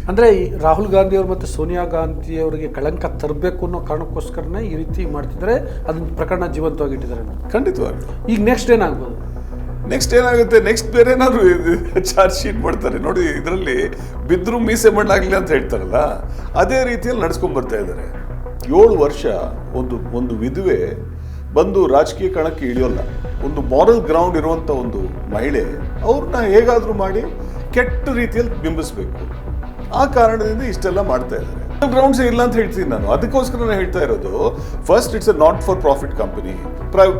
ಅಂದರೆ ರಾಹುಲ್ ಗಾಂಧಿಯವರು ಮತ್ತು ಸೋನಿಯಾ ಗಾಂಧಿಯವರಿಗೆ ಕಳಂಕ ತರಬೇಕು ಅನ್ನೋ ಕಾರಣಕ್ಕೋಸ್ಕರನೇ ಈ ರೀತಿ ಮಾಡ್ತಿದ್ದಾರೆ, ಅದನ್ನ ಪ್ರಕರಣ ಜೀವಂತವಾಗಿಟ್ಟಿದ್ದಾರೆ. ಖಂಡಿತವಾಗಿ. ಈಗ ನೆಕ್ಸ್ಟ್ ಏನಾಗ್ಬೋದು? ನೆಕ್ಸ್ಟ್ ಏನಾಗುತ್ತೆ, ನೆಕ್ಸ್ಟ್ ಬೇರೆ ಏನಾದ್ರು ಚಾರ್ಜ್ ಶೀಟ್ ಮಾಡ್ತಾರೆ ನೋಡಿ. ಇದರಲ್ಲಿ ಬಿದ್ದರೂ ಮೀಸೆ ಮಣ್ಣಾಗಲಿ ಅಂತ ಹೇಳ್ತಾರಲ್ಲ, ಅದೇ ರೀತಿಯಲ್ಲಿ ನಡ್ಸ್ಕೊಂಡ್ ಬರ್ತಾ ಇದ್ದಾರೆ. 7 ವರ್ಷ ಒಂದು ವಿಧವೆ ಬಂದು ರಾಜಕೀಯ ಕಣಕ್ಕೆ ಇಳಿಯೋಲ್ಲ. ಒಂದು ಮಾರಲ್ ಗ್ರೌಂಡ್ ಇರುವಂಥ ಒಂದು ಮಹಿಳೆ ಅವ್ರನ್ನ ಹೇಗಾದರೂ ಮಾಡಿ ಕೆಟ್ಟ ರೀತಿಯಲ್ಲಿ ಬಿಂಬಿಸ್ಬೇಕು. ಆ ಕಾರಣದಿಂದ ಇಷ್ಟೆಲ್ಲ ಮಾಡ್ತಾ ಇದ್ದಾರೆ. ಗ್ರೌಂಡ್ಸೇ ಇಲ್ಲ ಅಂತ ಹೇಳ್ತೀನಿ ನಾನು. ಅದಕ್ಕೋಸ್ಕರ ನಾನು ಹೇಳ್ತಾ ಇರೋದು, first it's a not for profit company,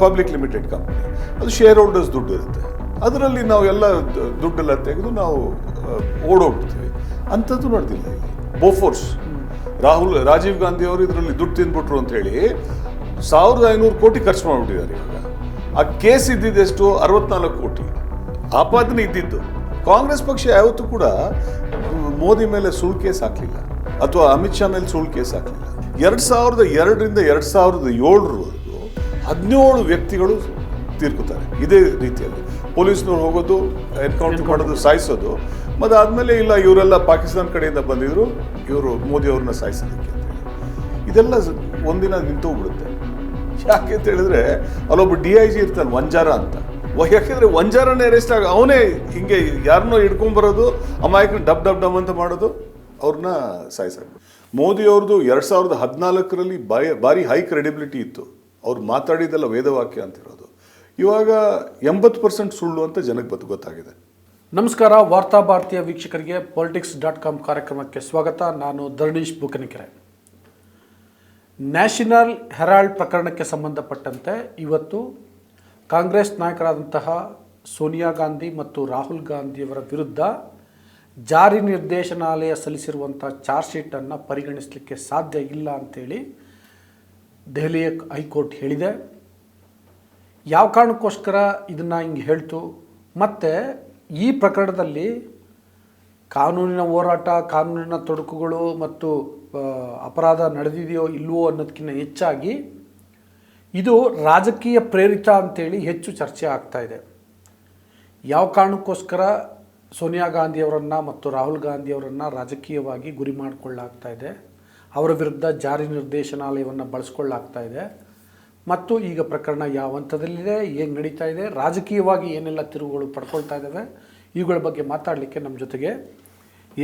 public limited company. ಅದು ಶೇರ್ ಹೋಲ್ಡರ್ಸ್ ದುಡ್ಡು ಇರುತ್ತೆ, ಅದರಲ್ಲಿ ನಾವು ಎಲ್ಲ ದುಡ್ಡೆಲ್ಲ ತೆಗೆದು ನಾವು ಓಡೋಗ್ಬಿಡ್ತೀವಿ. ಅಂಥದ್ದು ನಡೆದಿಲ್ಲ. ಬೋಫೋರ್ಸ್ ರಾಜೀವ್ ಗಾಂಧಿ ಅವರು ಇದರಲ್ಲಿ ದುಡ್ಡು ತಿಂದ್ಬಿಟ್ರು ಅಂತ ಹೇಳಿ 1500 ಕೋಟಿ ಖರ್ಚು ಮಾಡಿಬಿಟ್ಟಿದ್ದಾರೆ. ಇವಾಗ ಆ ಕೇಸ್ ಇದ್ದಿದ್ದೆಷ್ಟು? 64 ಕೋಟಿ ಆಪಾದನೆ ಇದ್ದಿದ್ದು. ಕಾಂಗ್ರೆಸ್ ಪಕ್ಷ ಯಾವತ್ತೂ ಕೂಡ ಮೋದಿ ಮೇಲೆ ಸುಳ್ಳು ಕೇಸ್ ಹಾಕಲಿಲ್ಲ, ಅಥವಾ ಅಮಿತ್ ಶಾ ಮೇಲೆ ಸುಳ್ಳು ಕೇಸ್ ಹಾಕಲಿಲ್ಲ. 2002ರಿಂದ 2007ರವರೆಗೂ 17 ವ್ಯಕ್ತಿಗಳು ತೀರ್ಕೊತಾರೆ ಇದೇ ರೀತಿಯಲ್ಲಿ. ಪೊಲೀಸ್ನವ್ರು ಹೋಗೋದು, ಎನ್ಕೌಂಟರ್ ಮಾಡೋದು, ಸಾಯಿಸೋದು. ಮತ್ತು ಆದಮೇಲೆ ಇಲ್ಲ ಇವರೆಲ್ಲ ಪಾಕಿಸ್ತಾನ ಕಡೆಯಿಂದ ಬಂದಿದ್ರು, ಇವರು ಮೋದಿ ಅವ್ರನ್ನ ಸಾಯಿಸೋದಕ್ಕೆ ಅಂತೇಳಿ ಇದೆಲ್ಲ ಒಂದಿನ ನಿಂತೋಗ್ಬಿಡುತ್ತೆ. ಯಾಕೆ ಅಂತ ಹೇಳಿದ್ರೆ ಅಲ್ಲೊಬ್ಬ DIG ಇರ್ತಾನೆ, ವಂಜಾರ ಅಂತ. ಯಾಕೆಂದ್ರೆ ವಂಜಾರನೇ ಅರೆಸ್ಟ್ ಅವನೇ ಹಿಂಗೆ ಯಾರನ್ನೋ ಹಿಡ್ಕೊಂಡ್ಬರೋದು, ಅಮಾಯಕನ ಡಬ್ ಅಂತ ಮಾಡೋದು, ಅವ್ರನ್ನ ಸಾಯಿಸೋದು. ಮೋದಿ ಅವ್ರದ್ದು 2014ರಲ್ಲಿ ಭಾರಿ ಹೈ ಕ್ರೆಡಿಬಿಲಿಟಿ ಇತ್ತು. ಅವ್ರು ಮಾತಾಡಿದ್ದೆಲ್ಲ ವೇದವಾಕ್ಯ ಅಂತಿರೋದು. ಇವಾಗ 80% ಸುಳ್ಳು ಅಂತ ಜನಕ್ಕೆ ಗೊತ್ತಾಗಿದೆ. ನಮಸ್ಕಾರ, ವಾರ್ತಾ ಭಾರತೀಯ ವೀಕ್ಷಕರಿಗೆ politics.com ಕಾರ್ಯಕ್ರಮಕ್ಕೆ ಸ್ವಾಗತ. ನಾನು ಧರಣೀಶ್ ಬೂಕನಕೆರೆ. ನ್ಯಾಷನಲ್ ಹೆರಾಲ್ಡ್ ಪ್ರಕರಣಕ್ಕೆ ಸಂಬಂಧಪಟ್ಟಂತೆ ಇವತ್ತು ಕಾಂಗ್ರೆಸ್ ನಾಯಕರಾದಂತಹ ಸೋನಿಯಾ ಗಾಂಧಿ ಮತ್ತು ರಾಹುಲ್ ಗಾಂಧಿಯವರ ವಿರುದ್ಧ ಜಾರಿ ನಿರ್ದೇಶನಾಲಯ ಸಲ್ಲಿಸಿರುವಂಥ ಚಾರ್ಜ್ ಶೀಟನ್ನು ಪರಿಗಣಿಸಲಿಕ್ಕೆ ಸಾಧ್ಯ ಇಲ್ಲ ಅಂಥೇಳಿ ದೆಹಲಿಯ ಹೈಕೋರ್ಟ್ ಹೇಳಿದೆ. ಯಾವ ಕಾರಣಕ್ಕೋಸ್ಕರ ಇದನ್ನು ಹಿಂಗೆ ಹೇಳ್ತು, ಮತ್ತು ಈ ಪ್ರಕರಣದಲ್ಲಿ ಕಾನೂನಿನ ಹೋರಾಟ, ಕಾನೂನಿನ ತೊಡಕುಗಳು ಮತ್ತು ಅಪರಾಧ ನಡೆದಿದೆಯೋ ಇಲ್ವೋ ಅನ್ನೋದಕ್ಕಿಂತ ಹೆಚ್ಚಾಗಿ ಇದು ರಾಜಕೀಯ ಪ್ರೇರಿತ ಅಂತೇಳಿ ಹೆಚ್ಚು ಚರ್ಚೆ ಆಗ್ತಾ ಇದೆ. ಯಾವ ಕಾರಣಕ್ಕೋಸ್ಕರ ಸೋನಿಯಾ ಗಾಂಧಿಯವರನ್ನು ಮತ್ತು ರಾಹುಲ್ ಗಾಂಧಿಯವರನ್ನು ರಾಜಕೀಯವಾಗಿ ಗುರಿ ಮಾಡಿಕೊಳ್ಳಾಗ್ತಾ ಇದೆ, ಅವರ ವಿರುದ್ಧ ಜಾರಿ ನಿರ್ದೇಶನಾಲಯವನ್ನು ಬಳಸ್ಕೊಳ್ಳಾಗ್ತಾ ಇದೆ, ಮತ್ತು ಈಗ ಪ್ರಕರಣ ಯಾವ ಹಂತದಲ್ಲಿದೆ, ಹೇಗೆ ನಡೀತಾ ಇದೆ, ರಾಜಕೀಯವಾಗಿ ಏನೆಲ್ಲ ತಿರುವುಗಳು ಪಡ್ಕೊಳ್ತಾ ಇದ್ದಾವೆ, ಇವುಗಳ ಬಗ್ಗೆ ಮಾತಾಡಲಿಕ್ಕೆ ನಮ್ಮ ಜೊತೆಗೆ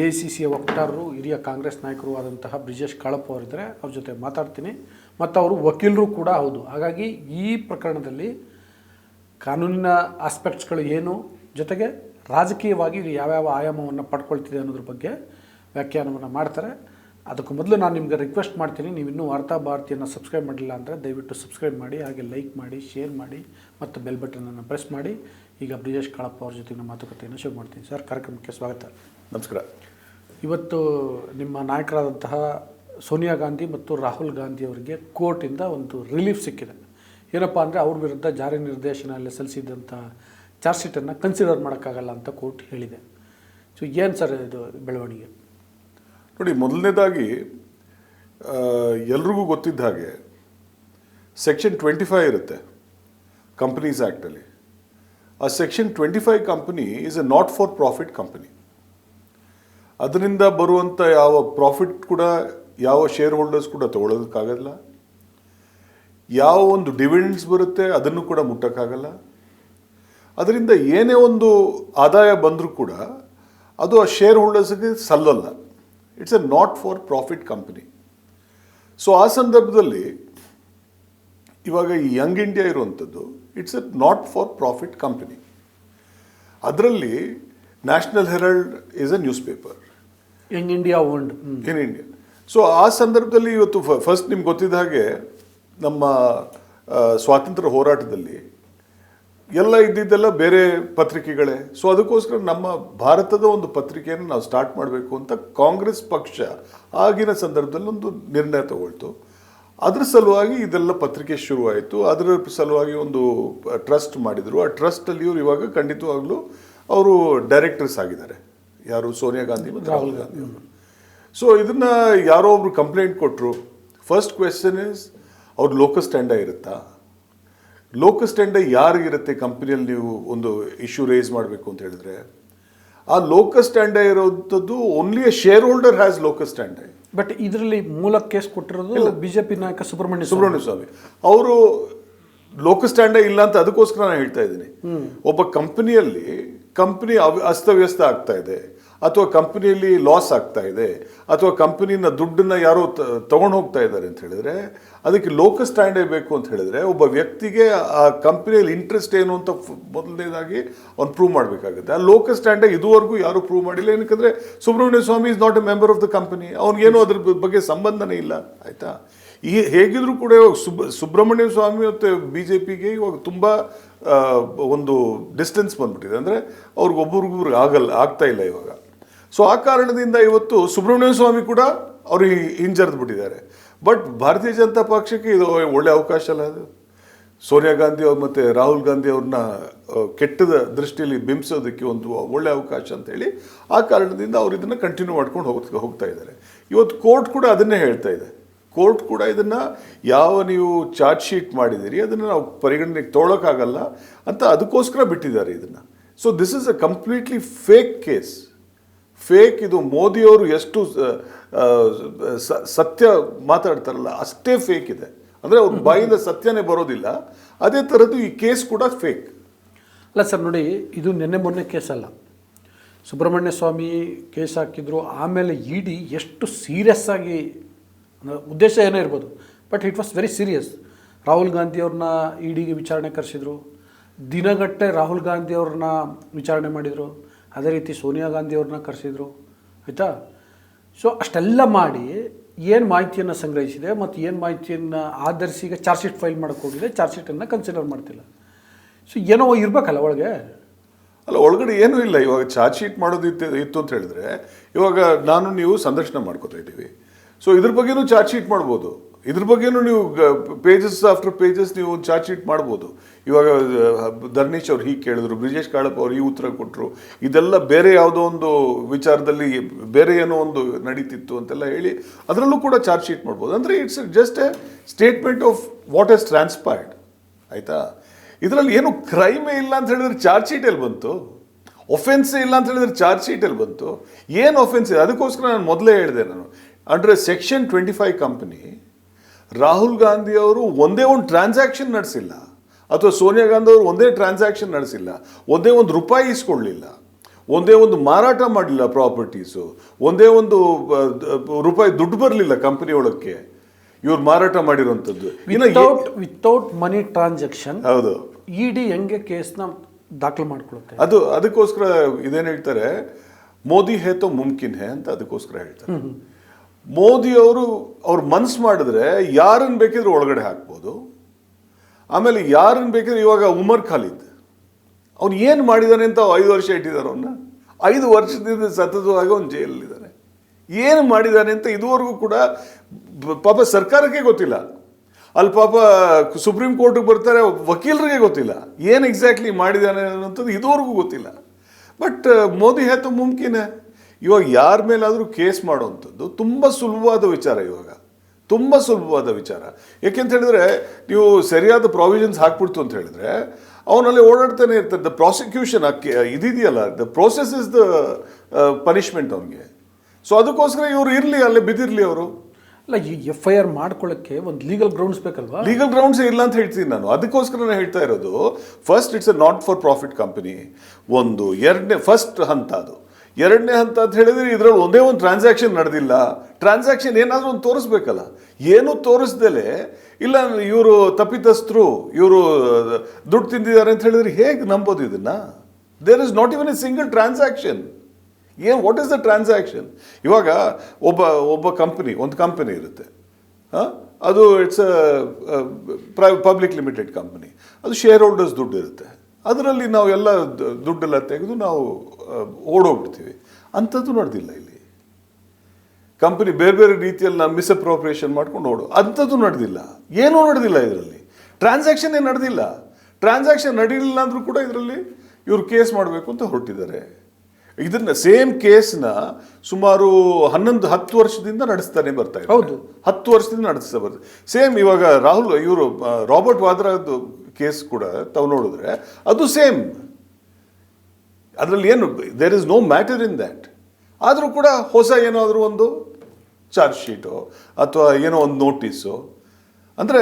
AICCಯ ವಕ್ತಾರರು, ಹಿರಿಯ ಕಾಂಗ್ರೆಸ್ ನಾಯಕರು ಆದಂತಹ ಬ್ರಿಜೇಶ್ ಕಾಳಪ್ಪ ಅವರಿದ್ದಾರೆ. ಅವ್ರ ಜೊತೆ ಮಾತಾಡ್ತೀನಿ. ಮತ್ತು ಅವರು ವಕೀಲರು ಕೂಡ ಹೌದು. ಹಾಗಾಗಿ ಈ ಪ್ರಕರಣದಲ್ಲಿ ಕಾನೂನಿನ ಆಸ್ಪೆಕ್ಟ್ಸ್ಗಳು ಏನು, ಜೊತೆಗೆ ರಾಜಕೀಯವಾಗಿ ಇದು ಯಾವ್ಯಾವ ಆಯಾಮವನ್ನು ಪಡ್ಕೊಳ್ತಿದೆ ಅನ್ನೋದ್ರ ಬಗ್ಗೆ ವ್ಯಾಖ್ಯಾನವನ್ನು ಮಾಡ್ತಾರೆ. ಅದಕ್ಕೂ ಮೊದಲು ನಾನು ನಿಮಗೆ ರಿಕ್ವೆಸ್ಟ್ ಮಾಡ್ತೀನಿ, ನೀವು ಇನ್ನೂ ವಾರ್ತಾ ಭಾರತಿಯನ್ನು ಸಬ್ಸ್ಕ್ರೈಬ್ ಮಾಡಿಲ್ಲ ಅಂದರೆ ದಯವಿಟ್ಟು ಸಬ್ಸ್ಕ್ರೈಬ್ ಮಾಡಿ, ಹಾಗೆ ಲೈಕ್ ಮಾಡಿ, ಶೇರ್ ಮಾಡಿ ಮತ್ತು ಬೆಲ್ ಬಟನನ್ನು ಪ್ರೆಸ್ ಮಾಡಿ. ಈಗ ಬ್ರಿಜೇಶ್ ಕಾಳಪ್ಪ ಅವ್ರ ಜೊತೆ ಮಾತುಕತೆಯನ್ನು ಶುರು ಮಾಡ್ತೀನಿ. ಸರ್, ಕಾರ್ಯಕ್ರಮಕ್ಕೆ ಸ್ವಾಗತ. ನಮಸ್ಕಾರ. ಇವತ್ತು ನಿಮ್ಮ ನಾಯಕರಾದಂತಹ ಸೋನಿಯಾ ಗಾಂಧಿ ಮತ್ತು ರಾಹುಲ್ ಗಾಂಧಿ ಅವರಿಗೆ ಕೋರ್ಟಿಂದ ಒಂದು ರಿಲೀಫ್ ಸಿಕ್ಕಿದೆ. ಏನಪ್ಪ ಅಂದರೆ ಅವ್ರ ವಿರುದ್ಧ ಜಾರಿ ನಿರ್ದೇಶನಾಲಯ ಸಲ್ಲಿಸಿದಂಥ ಚಾರ್ಜ್ ಶೀಟನ್ನು ಕನ್ಸಿಡರ್ ಮಾಡೋಕ್ಕಾಗಲ್ಲ ಅಂತ ಕೋರ್ಟ್ ಹೇಳಿದೆ. ಸೊ ಏನು ಸರ್ ಇದು ಬೆಳವಣಿಗೆ? ನೋಡಿ, ಮೊದಲನೇದಾಗಿ ಎಲ್ರಿಗೂ ಗೊತ್ತಿದ್ದ ಹಾಗೆ ಸೆಕ್ಷನ್ 25 ಇರುತ್ತೆ ಕಂಪನೀಸ್ ಆ್ಯಕ್ಟಲ್ಲಿ. ಆ section 25 company is A not for profit company. ಅದರಿಂದ ಬರುವಂಥ ಯಾವ ಪ್ರಾಫಿಟ್ ಕೂಡ ಯಾವ ಶೇರ್ ಹೋಲ್ಡರ್ಸ್ ಕೂಡ ತಗೊಳ್ಳೋದಕ್ಕಾಗಲ್ಲ. ಯಾವ ಒಂದು ಡಿವಿಡೆಂಡ್ಸ್ ಬರುತ್ತೆ ಅದನ್ನು ಕೂಡ ಮುಟ್ಟಕ್ಕಾಗಲ್ಲ. ಅದರಿಂದ ಏನೇ ಒಂದು ಆದಾಯ ಬಂದರೂ ಕೂಡ ಅದು ಆ ಶೇರ್ ಹೋಲ್ಡರ್ಸ್ಗೆ ಸಲ್ಲಲ್ಲ. It's a not for profit company. So ಆ ಸಂದರ್ಭದಲ್ಲಿ ಇವಾಗ ಈ ಯಂಗ್ ಇಂಡಿಯಾ ಇರುವಂಥದ್ದು it's a not for profit company. ಅದರಲ್ಲಿ National Herald is a newspaper, Young India owned in India. So ಆ ಸಂದರ್ಭದಲ್ಲಿ ಇವತ್ತು ಫಸ್ಟ್ ನಿಮ್ಗೆ ಗೊತ್ತಿದ್ದ ಹಾಗೆ ನಮ್ಮ ಸ್ವಾತಂತ್ರ್ಯ ಹೋರಾಟದಲ್ಲಿ ಎಲ್ಲ ಇದ್ದಿದ್ದೆಲ್ಲ ಬೇರೆ ಪತ್ರಿಕೆಗಳೇ. ಸೊ ಅದಕ್ಕೋಸ್ಕರ ನಮ್ಮ ಭಾರತದ ಒಂದು ಪತ್ರಿಕೆಯನ್ನು ನಾವು ಸ್ಟಾರ್ಟ್ ಮಾಡಬೇಕು ಅಂತ ಕಾಂಗ್ರೆಸ್ ಪಕ್ಷ ಆಗಿನ ಸಂದರ್ಭದಲ್ಲಿ ಒಂದು ನಿರ್ಣಯ ತಗೊಳ್ತು. ಅದ್ರ ಸಲುವಾಗಿ ಇದೆಲ್ಲ ಪತ್ರಿಕೆ ಶುರುವಾಯಿತು. ಅದರ ಸಲುವಾಗಿ ಒಂದು ಟ್ರಸ್ಟ್ ಮಾಡಿದರು. ಆ ಟ್ರಸ್ಟಲ್ಲಿ ಇವರು ಇವಾಗ ಖಂಡಿತವಾಗ್ಲೂ ಅವರು ಡೈರೆಕ್ಟರ್ಸ್ ಆಗಿದ್ದಾರೆ. ಯಾರು? ಸೋನಿಯಾ ಗಾಂಧಿ ಮತ್ತು ರಾಹುಲ್ ಗಾಂಧಿ ಅವರು. ಸೊ ಇದನ್ನು ಯಾರೋ ಒಬ್ರು ಕಂಪ್ಲೇಂಟ್ ಕೊಟ್ಟರು. ಫಸ್ಟ್ ಕ್ವೆಶ್ಚನ್ ಇಸ್, ಅವ್ರ ಲೋಕಸ್ ಸ್ಟ್ಯಾಂಡ ಇರುತ್ತಾ? ಲೋಕಸ್ ಸ್ಟ್ಯಾಂಡ ಯಾರಿಗಿರುತ್ತೆ ಕಂಪ್ನಿಯಲ್ಲಿ ನೀವು ಒಂದು ಇಶ್ಯೂ ರೇಸ್ ಮಾಡಬೇಕು ಅಂತ ಹೇಳಿದ್ರೆ? ಆ ಲೋಕಸ್ ಸ್ಟ್ಯಾಂಡೇ ಇರೋಂಥದ್ದು only a shareholder has locus standi. But ಇದರಲ್ಲಿ ಮೂಲ ಕೇಸ್ ಕೊಟ್ಟಿರೋದು ಬಿಜೆಪಿ ನಾಯಕ ಸುಬ್ರಹ್ಮಣ್ಯ ಸ್ವಾಮಿ ಅವರು ಲೋಕಸ್ ಸ್ಟ್ಯಾಂಡೇ ಇಲ್ಲ ಅಂತ ಅದಕ್ಕೋಸ್ಕರ ನಾನು ಹೇಳ್ತಾ ಇದ್ದೀನಿ. ಒಬ್ಬ ಕಂಪನಿ ಅಸ್ತವ್ಯಸ್ತ ಆಗ್ತಾ ಇದೆ, ಅಥವಾ ಕಂಪನಿಯಲ್ಲಿ ಲಾಸ್ ಆಗ್ತಾ ಇದೆ, ಅಥವಾ ಕಂಪನಿನ ದುಡ್ಡನ್ನ ಯಾರೋ ತಗೊಂಡು ಹೋಗ್ತಾ ಇದ್ದಾರೆ ಅಂತ ಹೇಳಿದ್ರೆ ಅದಕ್ಕೆ ಲೋಕಸ್ ಸ್ಟ್ಯಾಂಡೇ ಬೇಕು ಅಂತ ಹೇಳಿದ್ರೆ ಒಬ್ಬ ವ್ಯಕ್ತಿಗೆ ಆ ಕಂಪನಿಯಲ್ಲಿ ಇಂಟ್ರೆಸ್ಟ್ ಏನು ಅಂತ ಮೊದಲನೇದಾಗಿ ಅವ್ನು ಪ್ರೂವ್ ಮಾಡಬೇಕಾಗುತ್ತೆ. ಆ ಲೋಕಸ್ ಸ್ಟ್ಯಾಂಡೇ ಇದುವರೆಗೂ ಯಾರು ಪ್ರೂವ್ ಮಾಡಿಲ್ಲ. ಏನಕ್ಕೆ Subramanya Swamy is not a member of the company, ಅವ್ನಿಗೇನು ಅದ್ರ ಬಗ್ಗೆ ಸಂಬಂಧನೇ ಇಲ್ಲ. ಆಯ್ತಾ, ಈ ಹೇಗಿದ್ರು ಕೂಡ ಸುಬ್ರಹ್ಮಣ್ಯ ಸ್ವಾಮಿ ಮತ್ತು BJPಗೆ ಇವಾಗ ತುಂಬ ಒಂದು ಡಿಸ್ಟೆನ್ಸ್ ಬಂದ್ಬಿಟ್ಟಿದೆ. ಅಂದರೆ ಅವ್ರಿಗೊಬ್ಬರಿಗೊಬ್ರಿಗೆ ಆಗ್ತಾ ಇಲ್ಲ ಇವಾಗ. ಸೊ ಆ ಕಾರಣದಿಂದ ಇವತ್ತು ಸುಬ್ರಹ್ಮಣ್ಯ ಸ್ವಾಮಿ ಕೂಡ ಅವರು ಹಿಂಜರಿದು ಬಿಟ್ಟಿದ್ದಾರೆ. ಬಟ್ ಭಾರತೀಯ ಜನತಾ ಪಕ್ಷಕ್ಕೆ ಇದು ಒಳ್ಳೆ ಅವಕಾಶ ಅಲ್ಲ. ಅದು ಸೋನಿಯಾ ಗಾಂಧಿ ಅವ್ರು ಮತ್ತು ರಾಹುಲ್ ಗಾಂಧಿ ಅವ್ರನ್ನ ಕೆಟ್ಟದ ದೃಷ್ಟಿಯಲ್ಲಿ ಬಿಂಬಿಸೋದಕ್ಕೆ ಒಂದು ಒಳ್ಳೆ ಅವಕಾಶ ಅಂತೇಳಿ ಆ ಕಾರಣದಿಂದ ಅವ್ರು ಇದನ್ನು ಕಂಟಿನ್ಯೂ ಮಾಡ್ಕೊಂಡು ಹೋಗ್ತಾ ಇದ್ದಾರೆ. ಇವತ್ತು ಕೋರ್ಟ್ ಕೂಡ ಅದನ್ನೇ ಹೇಳ್ತಾ ಇದೆ. ಕೋರ್ಟ್ ಕೂಡ ಇದನ್ನು ನೀವು ಚಾರ್ಜ್ ಶೀಟ್ ಮಾಡಿದ್ದೀರಿ ಅದನ್ನು ನಾವು ಪರಿಗಣನೆಗೆ ತೊಗೊಳಕ್ಕಾಗಲ್ಲ ಅಂತ ಅದಕ್ಕೋಸ್ಕರ ಬಿಟ್ಟಿದ್ದಾರೆ ಇದನ್ನು. So this is a completely fake case. Fake. ಇದು ಮೋದಿಯವರು ಎಷ್ಟು ಸತ್ಯ ಮಾತಾಡ್ತಾರಲ್ಲ ಅಷ್ಟೇ ಫೇಕ್ ಇದೆ. ಅಂದರೆ ಅವ್ರ ಬಾಯಿಂದ ಸತ್ಯನೇ ಬರೋದಿಲ್ಲ. ಅದೇ ಥರದ್ದು ಈ ಕೇಸ್ ಕೂಡ ಫೇಕ್. ಅಲ್ಲ ಸರ್, ನೋಡಿ, ಇದು ನಿನ್ನೆ ಮೊನ್ನೆ ಕೇಸ್ ಅಲ್ಲ. ಸುಬ್ರಹ್ಮಣ್ಯ ಸ್ವಾಮಿ ಕೇಸ್ ಹಾಕಿದ್ರು, ಆಮೇಲೆ ED ಎಷ್ಟು ಸೀರಿಯಸ್ ಆಗಿ, ಉದ್ದೇಶ ಏನೇ ಇರ್ಬೋದು, but it was very serious. Rahul Gandhi ಅವ್ರನ್ನ EDಗೆ ವಿಚಾರಣೆ ಕರೆಸಿದ್ರು, ದಿನಗಟ್ಟಲೆ ರಾಹುಲ್ ಗಾಂಧಿ ಅವ್ರನ್ನ ವಿಚಾರಣೆ ಮಾಡಿದರು. ಅದೇ ರೀತಿ ಸೋನಿಯಾ ಗಾಂಧಿ ಅವ್ರನ್ನ ಕರೆಸಿದ್ರು. ಆಯಿತಾ? ಸೊ ಅಷ್ಟೆಲ್ಲ ಮಾಡಿ ಏನು ಮಾಹಿತಿಯನ್ನು ಸಂಗ್ರಹಿಸಿದೆ ಮತ್ತು ಏನು ಮಾಹಿತಿಯನ್ನು ಆಧರಿಸಿ ಈಗ ಚಾರ್ಜ್ ಶೀಟ್ ಫೈಲ್ ಮಾಡೋಕ್ಕೆ ಹೋಗಿದೆ, ಚಾರ್ಜ್ ಶೀಟನ್ನು ಕನ್ಸಿಡರ್ ಮಾಡ್ತಿಲ್ಲ. ಸೊ ಏನೋ ಇರಬೇಕಲ್ಲ ಒಳಗೆ. ಅಲ್ಲ, ಒಳಗಡೆ ಏನೂ ಇಲ್ಲ. ಇವಾಗ ಚಾರ್ಜ್ ಶೀಟ್ ಮಾಡೋದು ಇತ್ತು ಅಂತ ಹೇಳಿದ್ರೆ ಇವಾಗ ನೀವು ಸಂದರ್ಶನ ಮಾಡ್ಕೋತಾ ಇದ್ದೀವಿ. ಸೊ ಇದ್ರ ಬಗ್ಗೆನೂ ಚಾರ್ಜ್ ಶೀಟ್ ಮಾಡ್ಬೋದು. ಇದ್ರ ಬಗ್ಗೆನೂ ನೀವು ಪೇಜಸ್ ಆಫ್ಟರ್ ಪೇಜಸ್ ನೀವು ಒಂದು ಚಾರ್ಜ್ ಶೀಟ್ ಮಾಡ್ಬೋದು. ಇವಾಗ ಧರ್ನೀಶ್ ಅವ್ರು ಹೀಗೆ ಕೇಳಿದ್ರು, ಬ್ರಿಜೇಶ್ ಕಾಳಪ್ಪ ಅವ್ರು ಈ ಉತ್ತರ ಕೊಟ್ಟರು, ಇದೆಲ್ಲ ಬೇರೆ ಯಾವುದೋ ಒಂದು ವಿಚಾರದಲ್ಲಿ ಬೇರೆ ಏನೋ ಒಂದು ನಡೀತಿತ್ತು ಅಂತೆಲ್ಲ ಹೇಳಿ ಅದರಲ್ಲೂ ಕೂಡ ಚಾರ್ಜ್ ಶೀಟ್ ಮಾಡ್ಬೋದು. ಅಂದರೆ it's just a statement of what has transpired. ಆಯಿತಾ? ಇದರಲ್ಲಿ ಏನು ಕ್ರೈಮೇ ಇಲ್ಲ ಅಂತ ಹೇಳಿದ್ರೆ ಚಾರ್ಜ್ ಶೀಟ್ ಎಲ್ಲಿ ಬಂತು? ಒಫೆನ್ಸೇ ಇಲ್ಲ ಅಂತ ಹೇಳಿದ್ರೆ ಚಾರ್ಜ್ ಶೀಟ್ ಎಲ್ಲಿ ಬಂತು? ಏನು ಒಫೆನ್ಸ್ ಇದೆ? ಅದಕ್ಕೋಸ್ಕರ ನಾನು ಮೊದಲೇ ಹೇಳಿದೆ, ನಾನು under section 25 company Rahul Gandhi ಅವರು ಒಂದೇ ಒಂದು ಟ್ರಾನ್ಸಾಕ್ಷನ್ ನಡೆಸಿಲ್ಲ, ಅಥವಾ ಸೋನಿಯಾ ಗಾಂಧಿ ಅವರು ಒಂದೇ ಟ್ರಾನ್ಸಾಕ್ಷನ್ ನಡೆಸಿಲ್ಲ, ಒಂದೇ ಒಂದು ರೂಪಾಯಿ ಇಸ್ಕೊಳ್ಳಿಲ್ಲ, ಒಂದೇ ಒಂದು ಮಾರಾಟ ಮಾಡಲಿಲ್ಲ ಪ್ರಾಪರ್ಟೀಸು, ಒಂದೇ ಒಂದು ರೂಪಾಯಿ ದುಡ್ಡು ಬರಲಿಲ್ಲ ಕಂಪನಿ ಒಳಕ್ಕೆ ಇವ್ರು ಮಾರಾಟ ಮಾಡಿರುವಂಥದ್ದು. ವಿತೌಟ್ ಮನಿ ಟ್ರಾನ್ಸಾಕ್ಷನ್. ಹೌದು. ED ಹೆಂಗೆ ಕೇಸ್ನ ದಾಖಲು ಮಾಡ್ಕೊಳುತ್ತೆ? ಅದಕ್ಕೋಸ್ಕರ ಇದೇನು ಹೇಳ್ತಾರೆ, ಮೋದಿ ಹೇ ತೋ ಮುಮ್ಕಿನ್ ಹೇ ಅಂತ ಅದಕ್ಕೋಸ್ಕರ ಹೇಳ್ತಾರೆ. ಮೋದಿಯವರು ಅವ್ರು ಮನ್ಸು ಮಾಡಿದ್ರೆ ಯಾರನ್ನು ಬೇಕಿದ್ರೆ ಒಳಗಡೆ ಹಾಕ್ಬೋದು. ಆಮೇಲೆ ಯಾರನ್ನು ಬೇಕಿದ್ರೆ ಇವಾಗ ಉಮರ್ ಖಾಲಿದ್ ಅವ್ನು ಏನು ಮಾಡಿದ್ದಾನೆ ಅಂತ 5 ವರ್ಷ ಇಟ್ಟಿದ್ದಾರೆ. ಅವನ್ನ 5 ವರ್ಷದಿಂದ ಸತತವಾಗಿ ಅವ್ನು ಜೈಲಲ್ಲಿದ್ದಾನೆ. ಏನು ಮಾಡಿದ್ದಾನೆ ಅಂತ ಇದುವರೆಗೂ ಕೂಡ ಪಾಪ ಸರ್ಕಾರಕ್ಕೆ ಗೊತ್ತಿಲ್ಲ. ಅಲ್ಲಿ ಪಾಪ ಸುಪ್ರೀಂ ಕೋರ್ಟಿಗೆ ಬರ್ತಾರೆ, ವಕೀಲರಿಗೆ ಗೊತ್ತಿಲ್ಲ ಏನು ಎಕ್ಸಾಕ್ಟ್ಲಿ ಮಾಡಿದ್ದಾನೆ ಅನ್ನೋಂಥದ್ದು ಇದುವರೆಗೂ ಗೊತ್ತಿಲ್ಲ. ಬಟ್ ಮೋದಿ ಹೇ ತೋ ಮುಮ್ಕಿನ್ ಹೇ. ಇವಾಗ ಯಾರ ಮೇಲಾದರೂ ಕೇಸ್ ಮಾಡುವಂಥದ್ದು ತುಂಬ ಸುಲಭವಾದ ವಿಚಾರ. ಇವಾಗ ತುಂಬ ಸುಲಭವಾದ ವಿಚಾರ. ಯಾಕೆಂತ ಹೇಳಿದ್ರೆ ನೀವು ಸರಿಯಾದ ಪ್ರಾವಿಷನ್ಸ್ ಹಾಕ್ಬಿಡ್ತು ಅಂತ ಹೇಳಿದ್ರೆ ಅವನಲ್ಲಿ ಓಡಾಡ್ತಾನೆ ಇರ್ತಾರೆ. ದ ಪ್ರಾಸಿಕ್ಯೂಷನ್ ಇದಿದೆಯಲ್ಲ, the process is the punishment ಅವನಿಗೆ. ಸೊ ಅದಕ್ಕೋಸ್ಕರ ಇವರು ಇರಲಿ, ಅಲ್ಲೇ ಬಿದ್ದಿರಲಿ ಅವರು. ಅಲ್ಲ, ಈ FIR ಮಾಡ್ಕೊಳ್ಳೋಕ್ಕೆ ಒಂದು ಲೀಗಲ್ ಗ್ರೌಂಡ್ಸ್ ಬೇಕಲ್ವಾ? ಲೀಗಲ್ ಗ್ರೌಂಡ್ಸ್ ಇಲ್ಲ ಅಂತ ಹೇಳ್ತೀನಿ ನಾನು. ಅದಕ್ಕೋಸ್ಕರ ನಾನು ಹೇಳ್ತಾ ಇರೋದು, first it's a not for profit company. ಒಂದು ಫಸ್ಟ್ ಹಂತ ಅದು. ಎರಡನೇ ಹಂತ ಅಂತ ಹೇಳಿದ್ರೆ ಇದರಲ್ಲಿ ಒಂದೇ ಒಂದು ಟ್ರಾನ್ಸಾಕ್ಷನ್ ನಡೆದಿಲ್ಲ. ಟ್ರಾನ್ಸಾಕ್ಷನ್ ಏನಾದರೂ ಒಂದು ತೋರಿಸ್ಬೇಕಲ್ಲ. ಏನು ತೋರಿಸ್ದಲೇ ಇಲ್ಲ ಇವರು ತಪ್ಪಿತಸ್ಥರು, ಇವರು ದುಡ್ಡು ತಿಂದಿದ್ದಾರೆ ಅಂತ ಹೇಳಿದ್ರೆ ಹೇಗೆ ನಂಬೋದು ಇದನ್ನು? There is not even a single transaction. What is the transaction? ಇವಾಗ ಒಬ್ಬ ಒಂದು ಕಂಪನಿ ಇರುತ್ತೆ. ಅದು ಇಟ್ಸ್ ಪಬ್ಲಿಕ್ ಲಿಮಿಟೆಡ್ ಕಂಪನಿ. ಅದು ಶೇರ್ ಹೋಲ್ಡರ್ಸ್ ದುಡ್ಡು ಇರುತ್ತೆ. ಅದರಲ್ಲಿ ನಾವು ಎಲ್ಲ ದುಡ್ಡೆಲ್ಲ ತೆಗೆದು ನಾವು ಓಡೋಗ್ಬಿಡ್ತೀವಿ. ಅಂಥದ್ದು ನಡೆದಿಲ್ಲ ಇಲ್ಲಿ. ಕಂಪನಿ ಬೇರೆ ಬೇರೆ ರೀತಿಯಲ್ಲಿ ನಾವು ಮಿಸ್ಅಪ್ರೋಪ್ರಿಯೇಷನ್ ಮಾಡ್ಕೊಂಡು ಅಂಥದ್ದು ನಡೆದಿಲ್ಲ. ಏನೂ ನಡೆದಿಲ್ಲ ಇದರಲ್ಲಿ. ಟ್ರಾನ್ಸಾಕ್ಷನ್ ಏನು ನಡೆದಿಲ್ಲ. ಟ್ರಾನ್ಸಾಕ್ಷನ್ ನಡೀಲಿಲ್ಲ ಅಂದರೂ ಕೂಡ ಇದರಲ್ಲಿ ಇವರು ಕೇಸ್ ಮಾಡಬೇಕು ಅಂತ ಹೊರಟಿದ್ದಾರೆ. ಇದನ್ನ ಸೇಮ್ ಕೇಸ್ನ ಸುಮಾರು 10 ವರ್ಷದಿಂದ ನಡೆಸ್ತಾನೆ ಬರ್ತಾ ಇದ್ದಾರೆ. ಹೌದು, 10 ವರ್ಷದಿಂದ ನಡೆಸ್ತಾ ಬರ್ತಾರೆ. ಸೇಮ್ ಇವಾಗ ಇವರು ರಾಬರ್ಟ್ ವಾದ್ರಾದು ಕೇಸ್ ಕೂಡ ತಾವು ನೋಡಿದ್ರೆ ಅದು ಸೇಮ್. ಅದರಲ್ಲಿ ಏನು there is no matter in that. ಆದರೂ ಕೂಡ ಹೊಸ ಏನಾದರೂ ಒಂದು ಚಾರ್ಜ್ ಶೀಟು ಅಥವಾ ಏನೋ ಒಂದು ನೋಟಿಸು, ಅಂದರೆ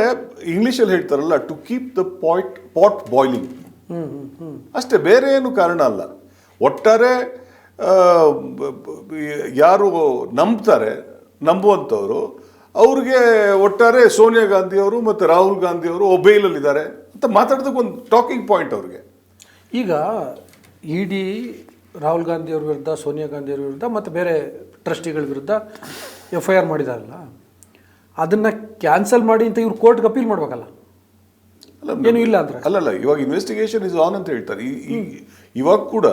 ಇಂಗ್ಲೀಷಲ್ಲಿ ಹೇಳ್ತಾರಲ್ಲ, to keep the pot boiling ಅಷ್ಟೇ, ಬೇರೆ ಏನು ಕಾರಣ ಅಲ್ಲ. ಒಟ್ಟಾರೆ ಯಾರು ನಂಬುವಂಥವ್ರು ಅವ್ರಿಗೆ ಒಟ್ಟಾರೆ ಸೋನಿಯಾ ಗಾಂಧಿಯವರು ಮತ್ತು ರಾಹುಲ್ ಗಾಂಧಿಯವರು ಒಬೇಲಲ್ಲಿದ್ದಾರೆ ಅಂತ ಮಾತಾಡೋದಕ್ಕೆ ಒಂದು ಟಾಕಿಂಗ್ ಪಾಯಿಂಟ್ ಅವ್ರಿಗೆ. ಈಗ ಇಡಿ ರಾಹುಲ್ ಗಾಂಧಿಯವ್ರ ವಿರುದ್ಧ, ಸೋನಿಯಾ ಗಾಂಧಿಯವ್ರ ವಿರುದ್ಧ ಮತ್ತು ಬೇರೆ ಟ್ರಸ್ಟಿಗಳ ವಿರುದ್ಧ FIR ಮಾಡಿದಾರಲ್ಲ, ಅದನ್ನು ಕ್ಯಾನ್ಸಲ್ ಮಾಡಿ ಅಂತ ಇವ್ರು ಕೋರ್ಟ್ಗೆ ಅಪೀಲ್ ಮಾಡ್ಬೇಕಲ್ಲ? ಏನು ಇಲ್ಲ ಅಂದರೆ ಅಲ್ಲಲ್ಲ, ಇವಾಗ ಇನ್ವೆಸ್ಟಿಗೇಷನ್ ಇಸ್ ಆನ್ ಅಂತ ಹೇಳ್ತಾರೆ. ಇವಾಗ ಕೂಡ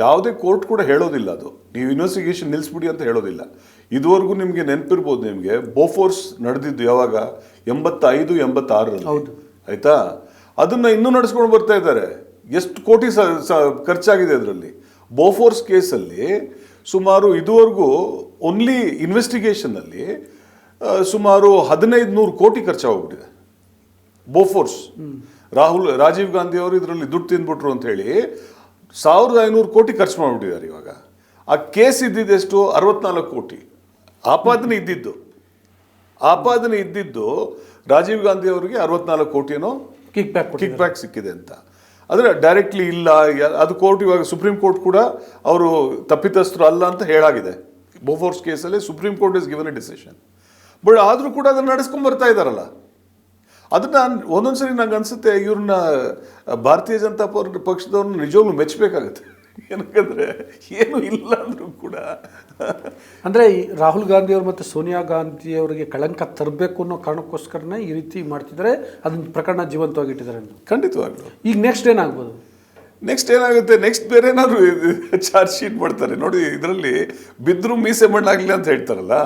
ಯಾವುದೇ ಕೋರ್ಟ್ ಕೂಡ ಹೇಳೋದಿಲ್ಲ ಅದು ನೀವು ಇನ್ವೆಸ್ಟಿಗೇಷನ್ ನಿಲ್ಲಿಸ್ಬಿಡಿ ಅಂತ ಹೇಳೋದಿಲ್ಲ. ಇದುವರೆಗೂ ನಿಮಗೆ ನೆನಪಿರ್ಬೋದು, ನಿಮಗೆ ಬೋಫೋರ್ಸ್ ನಡೆದಿದ್ದು ಯಾವಾಗ 85, 86ರಲ್ಲಿ, ಹೌದು ಆಯ್ತಾ? ಅದನ್ನ ಇನ್ನೂ ನಡೆಸ್ಕೊಂಡು ಬರ್ತಾ ಇದ್ದಾರೆ. ಎಷ್ಟು ಕೋಟಿ ಖರ್ಚಾಗಿದೆ ಅದರಲ್ಲಿ. ಬೋಫೋರ್ಸ್ ಕೇಸಲ್ಲಿ ಸುಮಾರು ಇದುವರೆಗೂ ಓನ್ಲಿ ಇನ್ವೆಸ್ಟಿಗೇಷನಲ್ಲಿ ಸುಮಾರು 1500 ಕೋಟಿ ಖರ್ಚಾಗೋಗ್ಬಿಟ್ಟಿದೆ. ಬೋಫೋರ್ಸ್ ರಾಜೀವ್ ಗಾಂಧಿ ಅವರು ಇದರಲ್ಲಿ ದುಡ್ಡು ತಿಂದ್ಬಿಟ್ರು ಅಂತ ಹೇಳಿ 1500 ಕೋಟಿ ಖರ್ಚು ಮಾಡಿಬಿಟ್ಟಿದ್ದಾರೆ. ಇವಾಗ ಆ ಕೇಸ್ ಇದ್ದಿದ್ದೆಷ್ಟು? 64 ಕೋಟಿ ಆಪಾದನೆ ಇದ್ದಿದ್ದು ರಾಜೀವ್ ಗಾಂಧಿ ಅವರಿಗೆ 64 ಕೋಟಿನೋ ಕಿಕ್ ಬ್ಯಾಕ್ ಸಿಕ್ಕಿದೆ ಅಂತ. ಆದರೆ ಡೈರೆಕ್ಟ್ಲಿ ಇಲ್ಲ, ಅದು ಕೋರ್ಟ್ ಇವಾಗ ಸುಪ್ರೀಂ ಕೋರ್ಟ್ ಕೂಡ ಅವರು ತಪ್ಪಿತಸ್ಥರು ಅಲ್ಲ ಅಂತ ಹೇಳಾಗಿದೆ. ಬೋಫೋರ್ಸ್ ಕೇಸಲ್ಲಿ supreme court is given A decision. But ಆದರೂ ಕೂಡ ಅದನ್ನು ನಡೆಸ್ಕೊಂಡು ಬರ್ತಾ ಇದ್ದಾರಲ್ಲ, ಅದನ್ನ ಒಂದೊಂದ್ಸರಿ ನಂಗೆ ಅನ್ಸುತ್ತೆ ಇವ್ರನ್ನ ಭಾರತೀಯ ಜನತಾ ಪಕ್ಷದವ್ರನ್ನ ನಿಜವಾಗ್ಲೂ ಮೆಚ್ಚಬೇಕಾಗತ್ತೆ. ಏನಕ್ಕಂದ್ರೆ ಏನು ಇಲ್ಲ ಅಂದ್ರೂ ಕೂಡ ಅಂದರೆ ರಾಹುಲ್ ಗಾಂಧಿ ಅವರು ಮತ್ತು ಸೋನಿಯಾ ಗಾಂಧಿ ಅವರಿಗೆ ಕಳಂಕ ತರಬೇಕು ಅನ್ನೋ ಕಾರಣಕ್ಕೋಸ್ಕರನೇ ಈ ರೀತಿ ಮಾಡ್ತಿದ್ದಾರೆ. ಅದನ್ನ ಪ್ರಕರಣ ಜೀವಂತವಾಗಿಟ್ಟಿದ್ದಾರೆ ಅಂತ ಖಂಡಿತವಾಗ್ಲು. ಈಗ ನೆಕ್ಸ್ಟ್ ಏನಾಗ್ಬೋದು? ನೆಕ್ಸ್ಟ್ ಏನಾಗುತ್ತೆ? ನೆಕ್ಸ್ಟ್ ಬೇರೆ ಏನಾದ್ರು ಚಾರ್ಜ್ ಶೀಟ್ ಮಾಡ್ತಾರೆ ನೋಡಿ. ಇದರಲ್ಲಿ ಬಿದ್ದರೂ ಮೀಸೆ ಮಣ್ಣಾಗಲಿ ಅಂತ ಹೇಳ್ತಾರಲ್ಲ,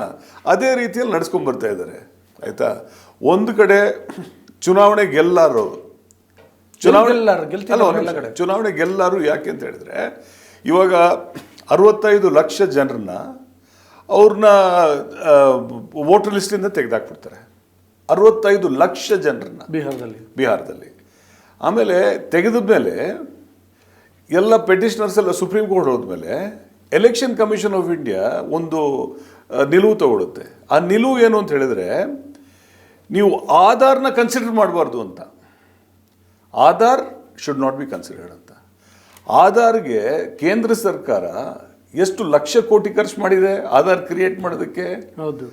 ಅದೇ ರೀತಿಯಲ್ಲಿ ನಡ್ಸ್ಕೊಂಡ್ ಬರ್ತಾ ಇದ್ದಾರೆ. ಆಯ್ತಾ? ಒಂದು ಕಡೆ ಚುನಾವಣೆ ಗೆಲ್ಲಾರು, ಚುನಾವಣೆ ಗೆಲ್ಲಾರು ಯಾಕೆ ಅಂತ ಹೇಳಿದ್ರೆ, ಇವಾಗ 65 ಲಕ್ಷ ಜನರನ್ನ ಅವ್ರನ್ನ ವೋಟರ್ ಲಿಸ್ಟಿಂದ ತೆಗೆದಾಕ್ಬಿಡ್ತಾರೆ. 65 ಲಕ್ಷ ಜನರನ್ನ ಬಿಹಾರದಲ್ಲಿ. ಆಮೇಲೆ ತೆಗೆದ ಮೇಲೆ ಎಲ್ಲ ಪೆಟಿಷನರ್ಸ್ ಎಲ್ಲ ಸುಪ್ರೀಂ ಕೋರ್ಟ್ ಹೋದ್ಮೇಲೆ ಎಲೆಕ್ಷನ್ ಕಮಿಷನ್ ಆಫ್ ಇಂಡಿಯಾ ಒಂದು ನಿಲುವು ತಗೊಳುತ್ತೆ. ಆ ನಿಲುವು ಏನು ಅಂತ ಹೇಳಿದ್ರೆ, ನೀವು ಆಧಾರ್ನ ಕನ್ಸಿಡರ್ ಮಾಡಬಾರ್ದು ಅಂತ. Aadhaar should not be considered ಅಂತ. ಆಧಾರ್ಗೆ ಕೇಂದ್ರ ಸರ್ಕಾರ ಎಷ್ಟು ಲಕ್ಷ ಕೋಟಿ ಖರ್ಚು ಮಾಡಿದೆ ಆಧಾರ್ ಕ್ರಿಯೇಟ್ ಮಾಡೋದಕ್ಕೆ. ಹೌದು,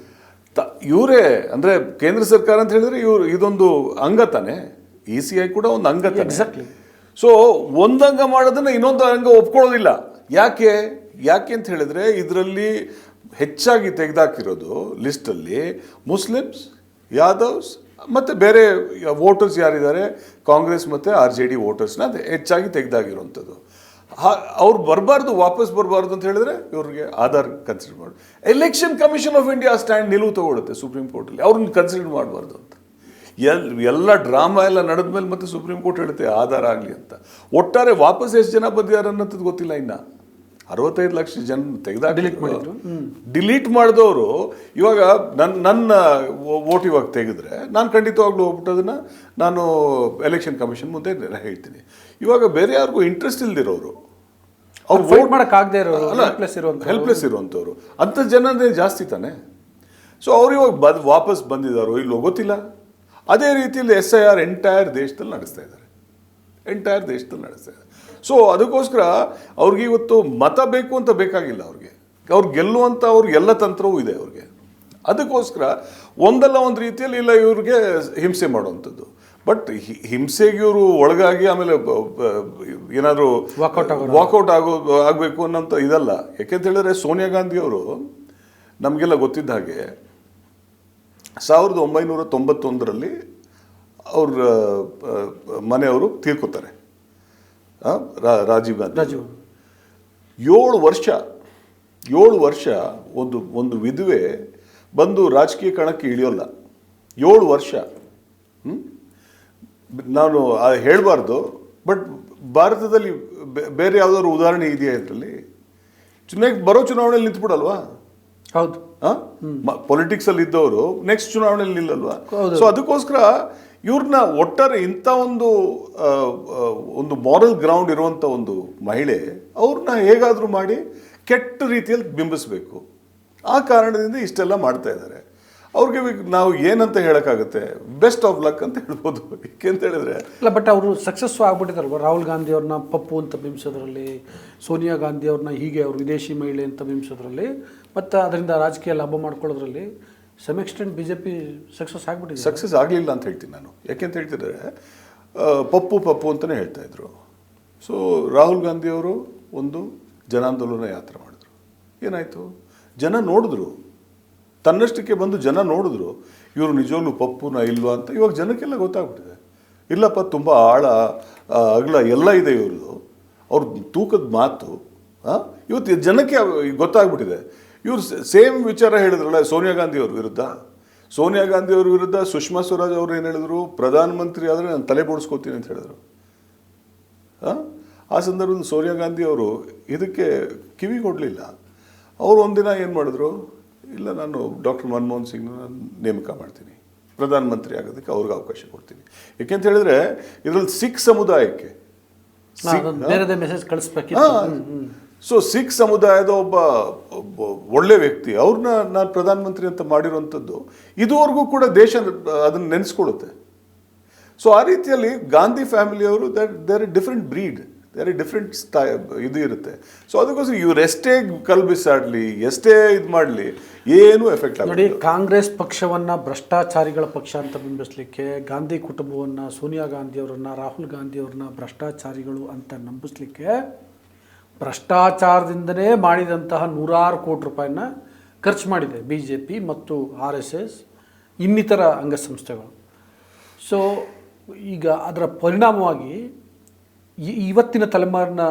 ಇವರೇ ಅಂದರೆ ಕೇಂದ್ರ ಸರ್ಕಾರ ಅಂತ ಹೇಳಿದ್ರೆ ಇದೊಂದು ಅಂಗ ತಾನೆ. ECI ಕೂಡ ಒಂದು ಅಂಗ ತಾನೆ. ಎಕ್ಸಾಕ್ಟ್ಲಿ. ಸೊ ಒಂದಂಗ ಮಾಡೋದನ್ನ ಇನ್ನೊಂದು ಅಂಗ ಒಪ್ಕೊಳ್ಳೋದಿಲ್ಲ. ಯಾಕೆ ಅಂತ ಹೇಳಿದ್ರೆ, ಇದರಲ್ಲಿ ಹೆಚ್ಚಾಗಿ ತೆಗೆದಾಕಿರೋದು ಲಿಸ್ಟಲ್ಲಿ ಮುಸ್ಲಿಮ್ಸ್, ಯಾದವ್ಸ್ ಮತ್ತು ಬೇರೆ ವೋಟರ್ಸ್ ಯಾರಿದ್ದಾರೆ, ಕಾಂಗ್ರೆಸ್ ಮತ್ತು RJD ವೋಟರ್ಸ್ನ ಹೆಚ್ಚಾಗಿ ತೆಗೆದಾಗಿರುವಂಥದ್ದು. ಅವ್ರು ವಾಪಸ್ ಬರಬಾರ್ದು ಅಂತ ಹೇಳಿದ್ರೆ ಇವ್ರಿಗೆ ಆಧಾರ್ ಕನ್ಸಿಡರ್ ಮಾಡಿ. Election commission of India stand ನಿಲುವು ತಗೊಳುತ್ತೆ ಸುಪ್ರೀಂ ಕೋರ್ಟಲ್ಲಿ, ಅವ್ರನ್ನ ಕನ್ಸಿಡರ್ ಮಾಡಬಾರ್ದು ಅಂತ. ಎಲ್ಲ ಡ್ರಾಮಾ ಎಲ್ಲ ನಡೆದ್ಮೇಲೆ ಮತ್ತೆ ಸುಪ್ರೀಂ ಕೋರ್ಟ್ ಹೇಳುತ್ತೆ ಆಧಾರ ಆಗಲಿ ಅಂತ. ಒಟ್ಟಾರೆ ವಾಪಸ್ ಎಷ್ಟು ಜನ ಬಂದಿದ್ದಾರೆ ಅನ್ನೋದು ಗೊತ್ತಿಲ್ಲ. ಇನ್ನು 65 ಲಕ್ಷ ಜನ ಡಿಲೀಟ್ ಮಾಡಿದವರು ಇವಾಗ ನನ್ನ ವೋಟ್ ಇವಾಗ ತೆಗೆದ್ರೆ ನಾನು ಖಂಡಿತವಾಗ್ಲೂ ಹೋಗ್ಬಿಟ್ಟು ಅದನ್ನು ನಾನು ಎಲೆಕ್ಷನ್ ಕಮಿಷನ್ ಮುಂದೆ ಹೇಳ್ತೀನಿ. ಇವಾಗ ಬೇರೆ ಯಾರಿಗೂ ಇಂಟ್ರೆಸ್ಟ್ ಇಲ್ದಿರೋರು, ಅವ್ರು ವೋಟ್ ಮಾಡೋಕ್ಕಾಗದೇ ಹೆಲ್ಪ್ಲೆಸ್ ಇರುವಂಥವ್ರು ಅಂಥ ಜನನೇ ಜಾಸ್ತಿ ತಾನೆ. ಸೊ ಅವ್ರು ಇವಾಗ ವಾಪಸ್ ಬಂದಿದ್ದಾರೋ ಇಲ್ಲೋ ಗೊತ್ತಿಲ್ಲ. ಅದೇ ರೀತಿಯಲ್ಲಿ SIR ಎಂಟೈರ್ ದೇಶದಲ್ಲಿ ನಡೆಸ್ತಾ ಇದ್ದಾರೆ. ಸೊ ಅದಕ್ಕೋಸ್ಕರ ಅವ್ರಿಗೆ ಇವತ್ತು ಮತ ಬೇಕು ಅಂತ ಬೇಕಾಗಿಲ್ಲ. ಅವ್ರು ಗೆಲ್ಲುವಂಥ ಎಲ್ಲ ತಂತ್ರವೂ ಇದೆ ಅವ್ರಿಗೆ. ಅದಕ್ಕೋಸ್ಕರ ಒಂದಲ್ಲ ಒಂದು ರೀತಿಯಲ್ಲಿ ಇಲ್ಲ ಇವ್ರಿಗೆ ಹಿಂಸೆ ಮಾಡುವಂಥದ್ದು. ಬಟ್ ಹಿಂಸೆಗೆ ಇವರು ಒಳಗಾಗಿ ಆಮೇಲೆ ಏನಾದರೂ ವಾಕೌಟ್ ಆಗಬೇಕು ಅನ್ನೋಂಥ ಇದಲ್ಲ. ಯಾಕೆಂತ ಹೇಳಿದ್ರೆ ಸೋನಿಯಾ ಗಾಂಧಿ ಅವರು ನಮಗೆಲ್ಲ ಗೊತ್ತಿದ್ದ ಹಾಗೆ 1991ರಲ್ಲಿ ಅವ್ರ ಮನೆಯವರು ತೀರ್ಕೋತಾರೆ. ರಾಜೀವ್ ಗಾಂಧಿ 7 ವರ್ಷ ಒಂದು ವಿಧವೆ ಬಂದು ರಾಜಕೀಯ ಕಣಕ್ಕೆ ಇಳಿಯೋಲ್ಲ. 7 ವರ್ಷ. ನಾನು ಹೇಳಬಾರ್ದು, ಬಟ್ ಭಾರತದಲ್ಲಿ ಬೇರೆ ಯಾವುದಾದ್ರು ಉದಾಹರಣೆ ಇದೆಯಾ ಇದರಲ್ಲಿ? ಬರೋ ಚುನಾವಣೆಯಲ್ಲಿ ನಿಂತ್ಬಿಡಲ್ವಾ? ಹೌದು. ಪೊಲಿಟಿಕ್ಸ್ ಅಲ್ಲಿ ಇದ್ದವರು ನೆಕ್ಸ್ಟ್ ಚುನಾವಣೆಯಲ್ಲಿ ನಿಲ್ಲಲ್ವಾ? ಸೊ ಅದಕ್ಕೋಸ್ಕರ ಇವ್ರನ್ನ ಒಟ್ಟಾರೆ ಇಂಥ ಒಂದು ಮಾರಲ್ ಗ್ರೌಂಡ್ ಇರುವಂತ ಒಂದು ಮಹಿಳೆ ಅವ್ರನ್ನ ಹೇಗಾದ್ರೂ ಮಾಡಿ ಕೆಟ್ಟ ರೀತಿಯಲ್ಲಿ ಬಿಂಬಿಸ್ಬೇಕು. ಆ ಕಾರಣದಿಂದ ಇಷ್ಟೆಲ್ಲ ಮಾಡ್ತಾ ಇದ್ದಾರೆ. ಅವ್ರಿಗೆ ನಾವು ಏನಂತ ಹೇಳಕ್ಕಾಗುತ್ತೆ, ಬೆಸ್ಟ್ ಆಫ್ ಲಕ್ ಅಂತ ಹೇಳ್ಬೋದು. ಏಕೆಂತ ಹೇಳಿದ್ರೆ ಇಲ್ಲ, ಬಟ್ ಅವರು ಸಕ್ಸಸ್ ಆಗ್ಬಿಟ್ಟಿದಾರಲ್ವ. ರಾಹುಲ್ ಗಾಂಧಿ ಅವ್ರನ್ನ ಪಪ್ಪು ಅಂತ ಬಿಂಬಿಸೋದ್ರಲ್ಲಿ, ಸೋನಿಯಾ ಗಾಂಧಿ ಅವ್ರನ್ನ ಹೀಗೆ ಅವರು ವಿದೇಶಿ ಮಹಿಳೆ ಅಂತ ಬಿಂಬಿಸೋದ್ರಲ್ಲಿ, ಮತ್ತು ಅದರಿಂದ ರಾಜಕೀಯ ಲಾಭ ಮಾಡ್ಕೊಳ್ಳೋದ್ರಲ್ಲಿ ಸಮ್ ಎಕ್ಸ್ಟೆಂಟ್ BJP ಸಕ್ಸಸ್ ಆಗ್ಬಿಟ್ಟಿದೆ. ಸಕ್ಸಸ್ ಆಗಲಿಲ್ಲ ಅಂತ ಹೇಳ್ತೀನಿ ನಾನು. ಯಾಕೆಂತ ಹೇಳ್ತಿದ್ರೆ ಪಪ್ಪು ಅಂತಲೇ ಹೇಳ್ತಾ ಇದ್ರು. ಸೊ ರಾಹುಲ್ ಗಾಂಧಿ ಅವರು ಒಂದು ಜನಾಂದೋಲನ ಯಾತ್ರೆ ಮಾಡಿದ್ರು. ಏನಾಯಿತು? ಜನ ನೋಡಿದ್ರು, ತನ್ನಷ್ಟಕ್ಕೆ ಬಂದು ಜನ ನೋಡಿದ್ರು ಇವರು ನಿಜವಾಗ್ಲೂ ಪಪ್ಪುನ ಇಲ್ವಾ ಅಂತ. ಇವಾಗ ಜನಕ್ಕೆಲ್ಲ ಗೊತ್ತಾಗ್ಬಿಟ್ಟಿದೆ. ಇಲ್ಲಪ್ಪ, ತುಂಬ ಆಳ ಅಗಲ ಎಲ್ಲ ಇದೆ ಇವ್ರದ್ದು, ಅವ್ರ ತೂಕದ ಮಾತು ಇವತ್ತು ಜನಕ್ಕೆ ಗೊತ್ತಾಗ್ಬಿಟ್ಟಿದೆ. ಇವರು ಸೇಮ್ ವಿಚಾರ ಹೇಳಿದ್ರಲ್ಲ ಸೋನಿಯಾ ಗಾಂಧಿ ಅವ್ರ ವಿರುದ್ಧ. ಸೋನಿಯಾ ಗಾಂಧಿ ಅವ್ರ ವಿರುದ್ಧ ಸುಷ್ಮಾ ಸ್ವರಾಜ್ ಅವರು ಏನು ಹೇಳಿದ್ರು, ಪ್ರಧಾನಮಂತ್ರಿ ಆದರೆ ನಾನು ತಲೆ ಬೋಡಿಸ್ಕೋತೀನಿ ಅಂತ ಹೇಳಿದ್ರು. ಆ ಸಂದರ್ಭದಲ್ಲಿ ಸೋನಿಯಾ ಗಾಂಧಿ ಅವರು ಇದಕ್ಕೆ ಕಿವಿ ಕೊಡಲಿಲ್ಲ. ಅವರು ಒಂದಿನ ಏನು ಮಾಡಿದ್ರು, ಇಲ್ಲ ನಾನು ಡಾಕ್ಟರ್ ಮನಮೋಹನ್ ಸಿಂಗ್ನ ನೇಮಕ ಮಾಡ್ತೀನಿ, ಪ್ರಧಾನಮಂತ್ರಿ ಆಗೋದಕ್ಕೆ ಅವ್ರಿಗೆ ಅವಕಾಶ ಕೊಡ್ತೀನಿ. ಯಾಕೆಂತ ಹೇಳಿದ್ರೆ ಇದರಲ್ಲಿ ಸಿಖ್ ಸಮುದಾಯಕ್ಕೆ ಮೆಸೇಜ್ ಕಳಿಸ್ಬೇಕಿತ್ತು. ಸೊ ಸಿಖ್ ಸಮುದಾಯದ ಒಬ್ಬ ಒಳ್ಳೆ ವ್ಯಕ್ತಿ, ಅವ್ರನ್ನ ನಾನು ಪ್ರಧಾನಮಂತ್ರಿ ಅಂತ ಮಾಡಿರುವಂಥದ್ದು ಇದುವರೆಗೂ ಕೂಡ ದೇಶ ಅದನ್ನು ನೆನೆಸ್ಕೊಳ್ಳುತ್ತೆ. ಸೊ ಆ ರೀತಿಯಲ್ಲಿ ಗಾಂಧಿ ಫ್ಯಾಮಿಲಿಯವರು they're different breed, they're different ಇದು ಇರುತ್ತೆ. ಸೊ ಅದಕ್ಕೋಸ್ಕರ ಇವ್ರು ಎಷ್ಟೇ ಕಲ್ಬಿಸಾಡ್ಲಿ, ಎಷ್ಟೇ ಇದು ಮಾಡಲಿ, ಏನು ಎಫೆಕ್ಟ್ ನೋಡಿ. ಕಾಂಗ್ರೆಸ್ ಪಕ್ಷವನ್ನ ಭ್ರಷ್ಟಾಚಾರಿಗಳ ಪಕ್ಷ ಅಂತ ಬಿಂಬಿಸ್ಲಿಕ್ಕೆ, ಗಾಂಧಿ ಕುಟುಂಬವನ್ನ, ಸೋನಿಯಾ ಗಾಂಧಿ ಅವರನ್ನ, ರಾಹುಲ್ ಗಾಂಧಿ ಅವ್ರನ್ನ ಭ್ರಷ್ಟಾಚಾರಿಗಳು ಅಂತ ನಂಬಿಸ್ಲಿಕ್ಕೆ ಭ್ರಷ್ಟಾಚಾರದಿಂದನೇ ಮಾಡಿದಂತಹ 100 ಕೋಟಿ ರೂಪಾಯಿನ ಖರ್ಚು ಮಾಡಿದೆ BJP ಮತ್ತು RSS ಇನ್ನಿತರ ಅಂಗಸಂಸ್ಥೆಗಳು. ಸೊ ಈಗ ಅದರ ಪರಿಣಾಮವಾಗಿ ಇವತ್ತಿನ ತಲೆಮಾರಿನ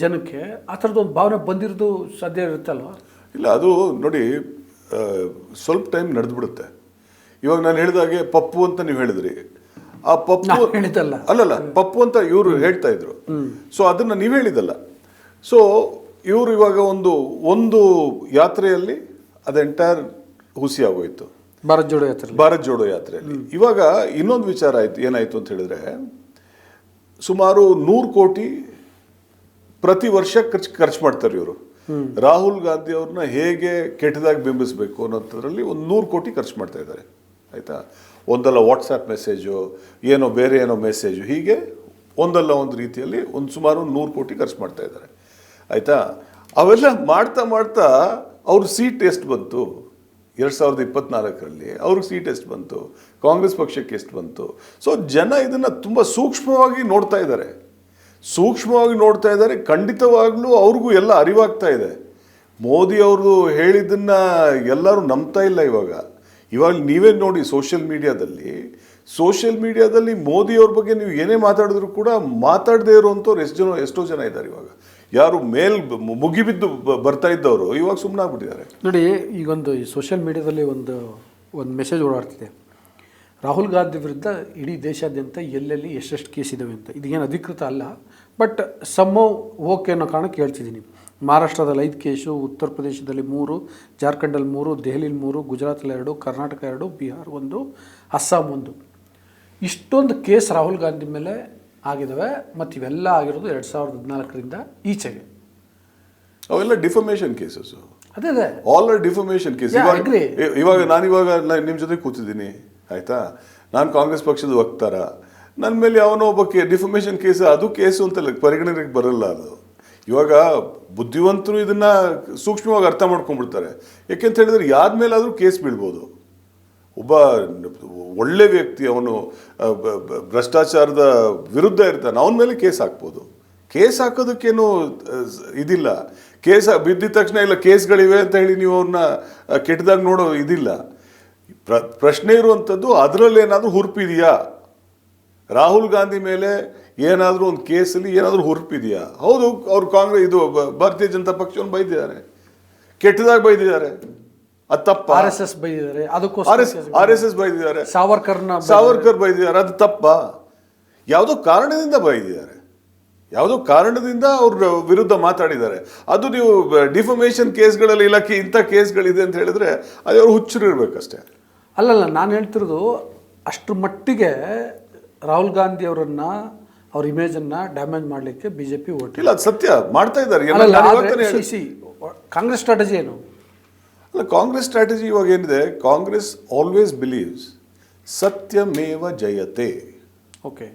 ಜನಕ್ಕೆ ಆ ಥರದೊಂದು ಭಾವನೆ ಬಂದಿರೋದು ಸಾಧ್ಯ ಇರುತ್ತಲ್ವ? ಇಲ್ಲ, ಅದು ನೋಡಿ ಸ್ವಲ್ಪ ಟೈಮ್ ನಡೆದ್ಬಿಡುತ್ತೆ. ಇವಾಗ ನಾನು ಹೇಳಿದಾಗೆ ಪಪ್ಪು ಅಂತ ನೀವು ಹೇಳಿದ್ರಿ, ಆ ಪಪ್ಪು ಹೇಳಿದಲ್ಲ, ಅಲ್ಲಲ್ಲ ಪಪ್ಪು ಅಂತ ಇವರು ಹೇಳ್ತಾ ಇದ್ರು. ಸೊ ಅದನ್ನ ನೀವು ಹೇಳಿದಲ್ಲ. ಸೊ ಇವರು ಇವಾಗ ಒಂದು ಯಾತ್ರೆಯಲ್ಲಿ ಅದು ಎಂಟೈರ್ ಹುಸಿ ಆಗೋಯ್ತು, ಭಾರತ್ ಜೋಡೋ ಯಾತ್ರೆಯಲ್ಲಿ. ಇವಾಗ ಇನ್ನೊಂದು ವಿಚಾರ ಆಯ್ತು. ಏನಾಯ್ತು ಅಂತ ಹೇಳಿದ್ರೆ, ಸುಮಾರು 100 ಕೋಟಿ ಪ್ರತಿ ವರ್ಷ ಖರ್ಚು ಮಾಡ್ತಾರೆ ಇವರು. ರಾಹುಲ್ ಗಾಂಧಿ ಅವ್ರನ್ನ ಹೇಗೆ ಕೆಟ್ಟದಾಗಿ ಬಿಂಬಿಸಬೇಕು ಅನ್ನೋದ್ರಲ್ಲಿ ಒಂದು 100 ಕೋಟಿ ಖರ್ಚು ಮಾಡ್ತಾ ಇದ್ದಾರೆ. ಆಯ್ತಾ? ಒಂದಲ್ಲ ವಾಟ್ಸಾಪ್ ಮೆಸೇಜು, ಬೇರೆ ಏನೋ ಮೆಸೇಜು, ಹೀಗೆ ಒಂದಲ್ಲ ಒಂದು ರೀತಿಯಲ್ಲಿ ಸುಮಾರು 100 ಕೋಟಿ ಖರ್ಚು ಮಾಡ್ತಾ ಇದ್ದಾರೆ. ಆಯ್ತಾ? ಅವೆಲ್ಲ ಮಾಡ್ತಾ ಮಾಡ್ತಾ ಅವ್ರ ಸೀಟ್ ಎಷ್ಟು ಬಂತು 2024ರಲ್ಲಿ? ಅವ್ರಿಗೆ ಸೀಟ್ ಎಷ್ಟು ಬಂತು? ಕಾಂಗ್ರೆಸ್ ಪಕ್ಷಕ್ಕೆ ಎಷ್ಟು ಬಂತು? ಸೊ ಜನ ಇದನ್ನು ತುಂಬ ಸೂಕ್ಷ್ಮವಾಗಿ ನೋಡ್ತಾ ಇದ್ದಾರೆ. ಖಂಡಿತವಾಗ್ಲೂ ಅವ್ರಿಗೂ ಎಲ್ಲ ಅರಿವಾಗ್ತಾ ಇದೆ. ಮೋದಿ ಅವರು ಹೇಳಿದ್ದನ್ನ ಎಲ್ಲರೂ ನಂಬ್ತಾ ಇಲ್ಲ. ಇವಾಗ ನೀವೇ ನೋಡಿ, ಸೋಷಿಯಲ್ ಮೀಡಿಯಾದಲ್ಲಿ ಮೋದಿ ಅವ್ರ ಬಗ್ಗೆ ನೀವು ಏನೇ ಮಾತಾಡಿದ್ರು ಕೂಡ ಮಾತಾಡದೇ ಇರುವಂಥವ್ರು ಎಷ್ಟೋ ಜನ ಇದ್ದಾರೆ. ಇವಾಗ ಯಾರು ಮುಗಿಬಿದ್ದು ಬರ್ತಾ ಇದ್ದವರು ಇವಾಗ ಸುಮ್ಮನೆ ಆಗ್ಬಿಟ್ಟಿದ್ದಾರೆ. ನೋಡಿ, ಈಗೊಂದು ಈ ಸೋಷಿಯಲ್ ಮೀಡಿಯಾದಲ್ಲಿ ಒಂದು ಮೆಸೇಜ್ ಓಡಾಡ್ತಿದೆ. ರಾಹುಲ್ ಗಾಂಧಿ ವಿರುದ್ಧ ಇಡೀ ದೇಶಾದ್ಯಂತ ಎಲ್ಲೆಲ್ಲಿ ಎಷ್ಟೆಷ್ಟು ಕೇಸ್ ಇದ್ದಾವೆ ಅಂತ. ಇದೇನು ಅಧಿಕೃತ ಅಲ್ಲ, ಬಟ್ ಓಕೆ ಅನ್ನೋ ಕಾರಣಕ್ಕೆ ಹೇಳ್ತಿದ್ದೀನಿ. ಮಹಾರಾಷ್ಟ್ರದಲ್ಲಿ 5 ಕೇಸು, ಉತ್ತರ ಪ್ರದೇಶದಲ್ಲಿ 3, ಜಾರ್ಖಂಡಲ್ಲಿ 3, ದೆಹಲಿಲಿ 3, ಗುಜರಾತಲ್ಲಿ 2, ಕರ್ನಾಟಕ 2, ಬಿಹಾರ್ 1, ಅಸ್ಸಾಂ 1. ಇಷ್ಟೊಂದು ಕೇಸ್ ರಾಹುಲ್ ಗಾಂಧಿ ಮೇಲೆ ಆಗಿದ್ದಾವೆ. ಮತ್ತು ಇವೆಲ್ಲ ಆಗಿರೋದು 2014ರಿಂದ ಈಚೆಗೆ. ಅವೆಲ್ಲ ಡಿಫಮೇಷನ್ ಕೇಸಸ್. ಅದೇ ಆಲ್ ಆರ್ ಡಿಫಮೇಷನ್ ಕೇಸ್. ಇವಾಗ ನಿಮ್ಮ ಜೊತೆ ಕೂತಿದ್ದೀನಿ, ಆಯ್ತಾ? ನಾನು ಕಾಂಗ್ರೆಸ್ ಪಕ್ಷದ ವಕ್ತಾರ, ನನ್ನ ಮೇಲೆ ಯಾವನೋ ಒಬ್ಬ ಡಿಫಮೇಷನ್ ಕೇಸ್, ಅದು ಕೇಸು ಅಂತ ಪರಿಗಣನೆಗೆ ಬರಲ್ಲ. ಅದು ಇವಾಗ ಬುದ್ಧಿವಂತರು ಇದನ್ನ ಸೂಕ್ಷ್ಮವಾಗಿ ಅರ್ಥ ಮಾಡ್ಕೊಂಡ್ಬಿಡ್ತಾರೆ. ಯಾಕೆಂತ ಹೇಳಿದ್ರೆ ಯಾರ ಮೇಲಾದರೂ ಕೇಸ್ ಬೀಳ್ಬೋದು. ಒಬ್ಬ ಒಳ್ಳೆ ವ್ಯಕ್ತಿ, ಅವನು ಭ್ರಷ್ಟಾಚಾರದ ವಿರುದ್ಧ ಇರ್ತಾನೆ, ಅವನ ಮೇಲೆ ಕೇಸ್ ಹಾಕ್ಬೋದು. ಕೇಸ್ ಹಾಕೋದಕ್ಕೇನು ಇದಿಲ್ಲ. ಕೇಸ್ ಬಿದ್ದಿದ ತಕ್ಷಣ ಇಲ್ಲ ಕೇಸ್ಗಳಿವೆ ಅಂತ ಹೇಳಿ ನೀವು ಅವ್ರನ್ನ ಕೆಟ್ಟದಾಗಿ ನೋಡೋ ಇದಿಲ್ಲ. ಪ್ರಶ್ನೆ ಇರುವಂಥದ್ದು ಅದರಲ್ಲಿ ಏನಾದರೂ ಹುರುಪಿದೆಯಾ? ರಾಹುಲ್ ಗಾಂಧಿ ಮೇಲೆ ಏನಾದರೂ ಒಂದು ಕೇಸಲ್ಲಿ ಏನಾದರೂ ಹುರುಪಿದೆಯಾ? ಹೌದು, ಅವ್ರು ಭಾರತೀಯ ಜನತಾ ಪಕ್ಷವನ್ನು ಬೈದಿದ್ದಾರೆ, ಕೆಟ್ಟದಾಗಿ ಬೈದಿದ್ದಾರೆ. ಅದು ತಪ್ಪ. RSS ಬೈದಿದ್ದಾರೆ, RSS ಬೈದಿದ್ದಾರೆ, Savarkar ಬೈದಿದ್ದಾರೆ. ಅದು ತಪ್ಪ? ಯಾವುದೋ ಕಾರಣದಿಂದ ಬೈದಿದ್ದಾರೆ. ಯಾವುದೋ ಕಾರಣದಿಂದ ಅವ್ರ ವಿರುದ್ಧ ಮಾತಾಡಿದ್ದಾರೆ. ಅದು ನೀವು ಡಿಫಮೇಷನ್ ಕೇಸ್ಗಳಲ್ಲಿ ಇಲಾಖೆ ಇಂಥ ಕೇಸ್ಗಳಿದೆ ಅಂತ ಹೇಳಿದ್ರೆ ಅದು ಅವ್ರು ಹುಚ್ಚರು ಇರಬೇಕಷ್ಟೇ. ಅಲ್ಲಲ್ಲ, ನಾನು ಹೇಳ್ತಿರೋದು ಅಷ್ಟರ ಮಟ್ಟಿಗೆ ರಾಹುಲ್ ಗಾಂಧಿ ಅವರನ್ನ ಅವ್ರ ಇಮೇಜನ್ನು ಡ್ಯಾಮೇಜ್ ಮಾಡಲಿಕ್ಕೆ BJP ಓಟ್ ಇಲ್ಲ, ಅದು ಸತ್ಯ ಮಾಡ್ತಾ ಇದ್ದಾರೆ. ಕಾಂಗ್ರೆಸ್ ಸ್ಟ್ರಾಟಜಿ ಏನು? ಅಲ್ಲ, ಕಾಂಗ್ರೆಸ್ ಸ್ಟ್ರಾಟಜಿ ಇವಾಗ ಏನಿದೆ, ಕಾಂಗ್ರೆಸ್ ಆಲ್ವೇಸ್ ಬಿಲೀವ್ಸ್ ಸತ್ಯಮೇವ ಜಯತೆ. ಓಕೆ,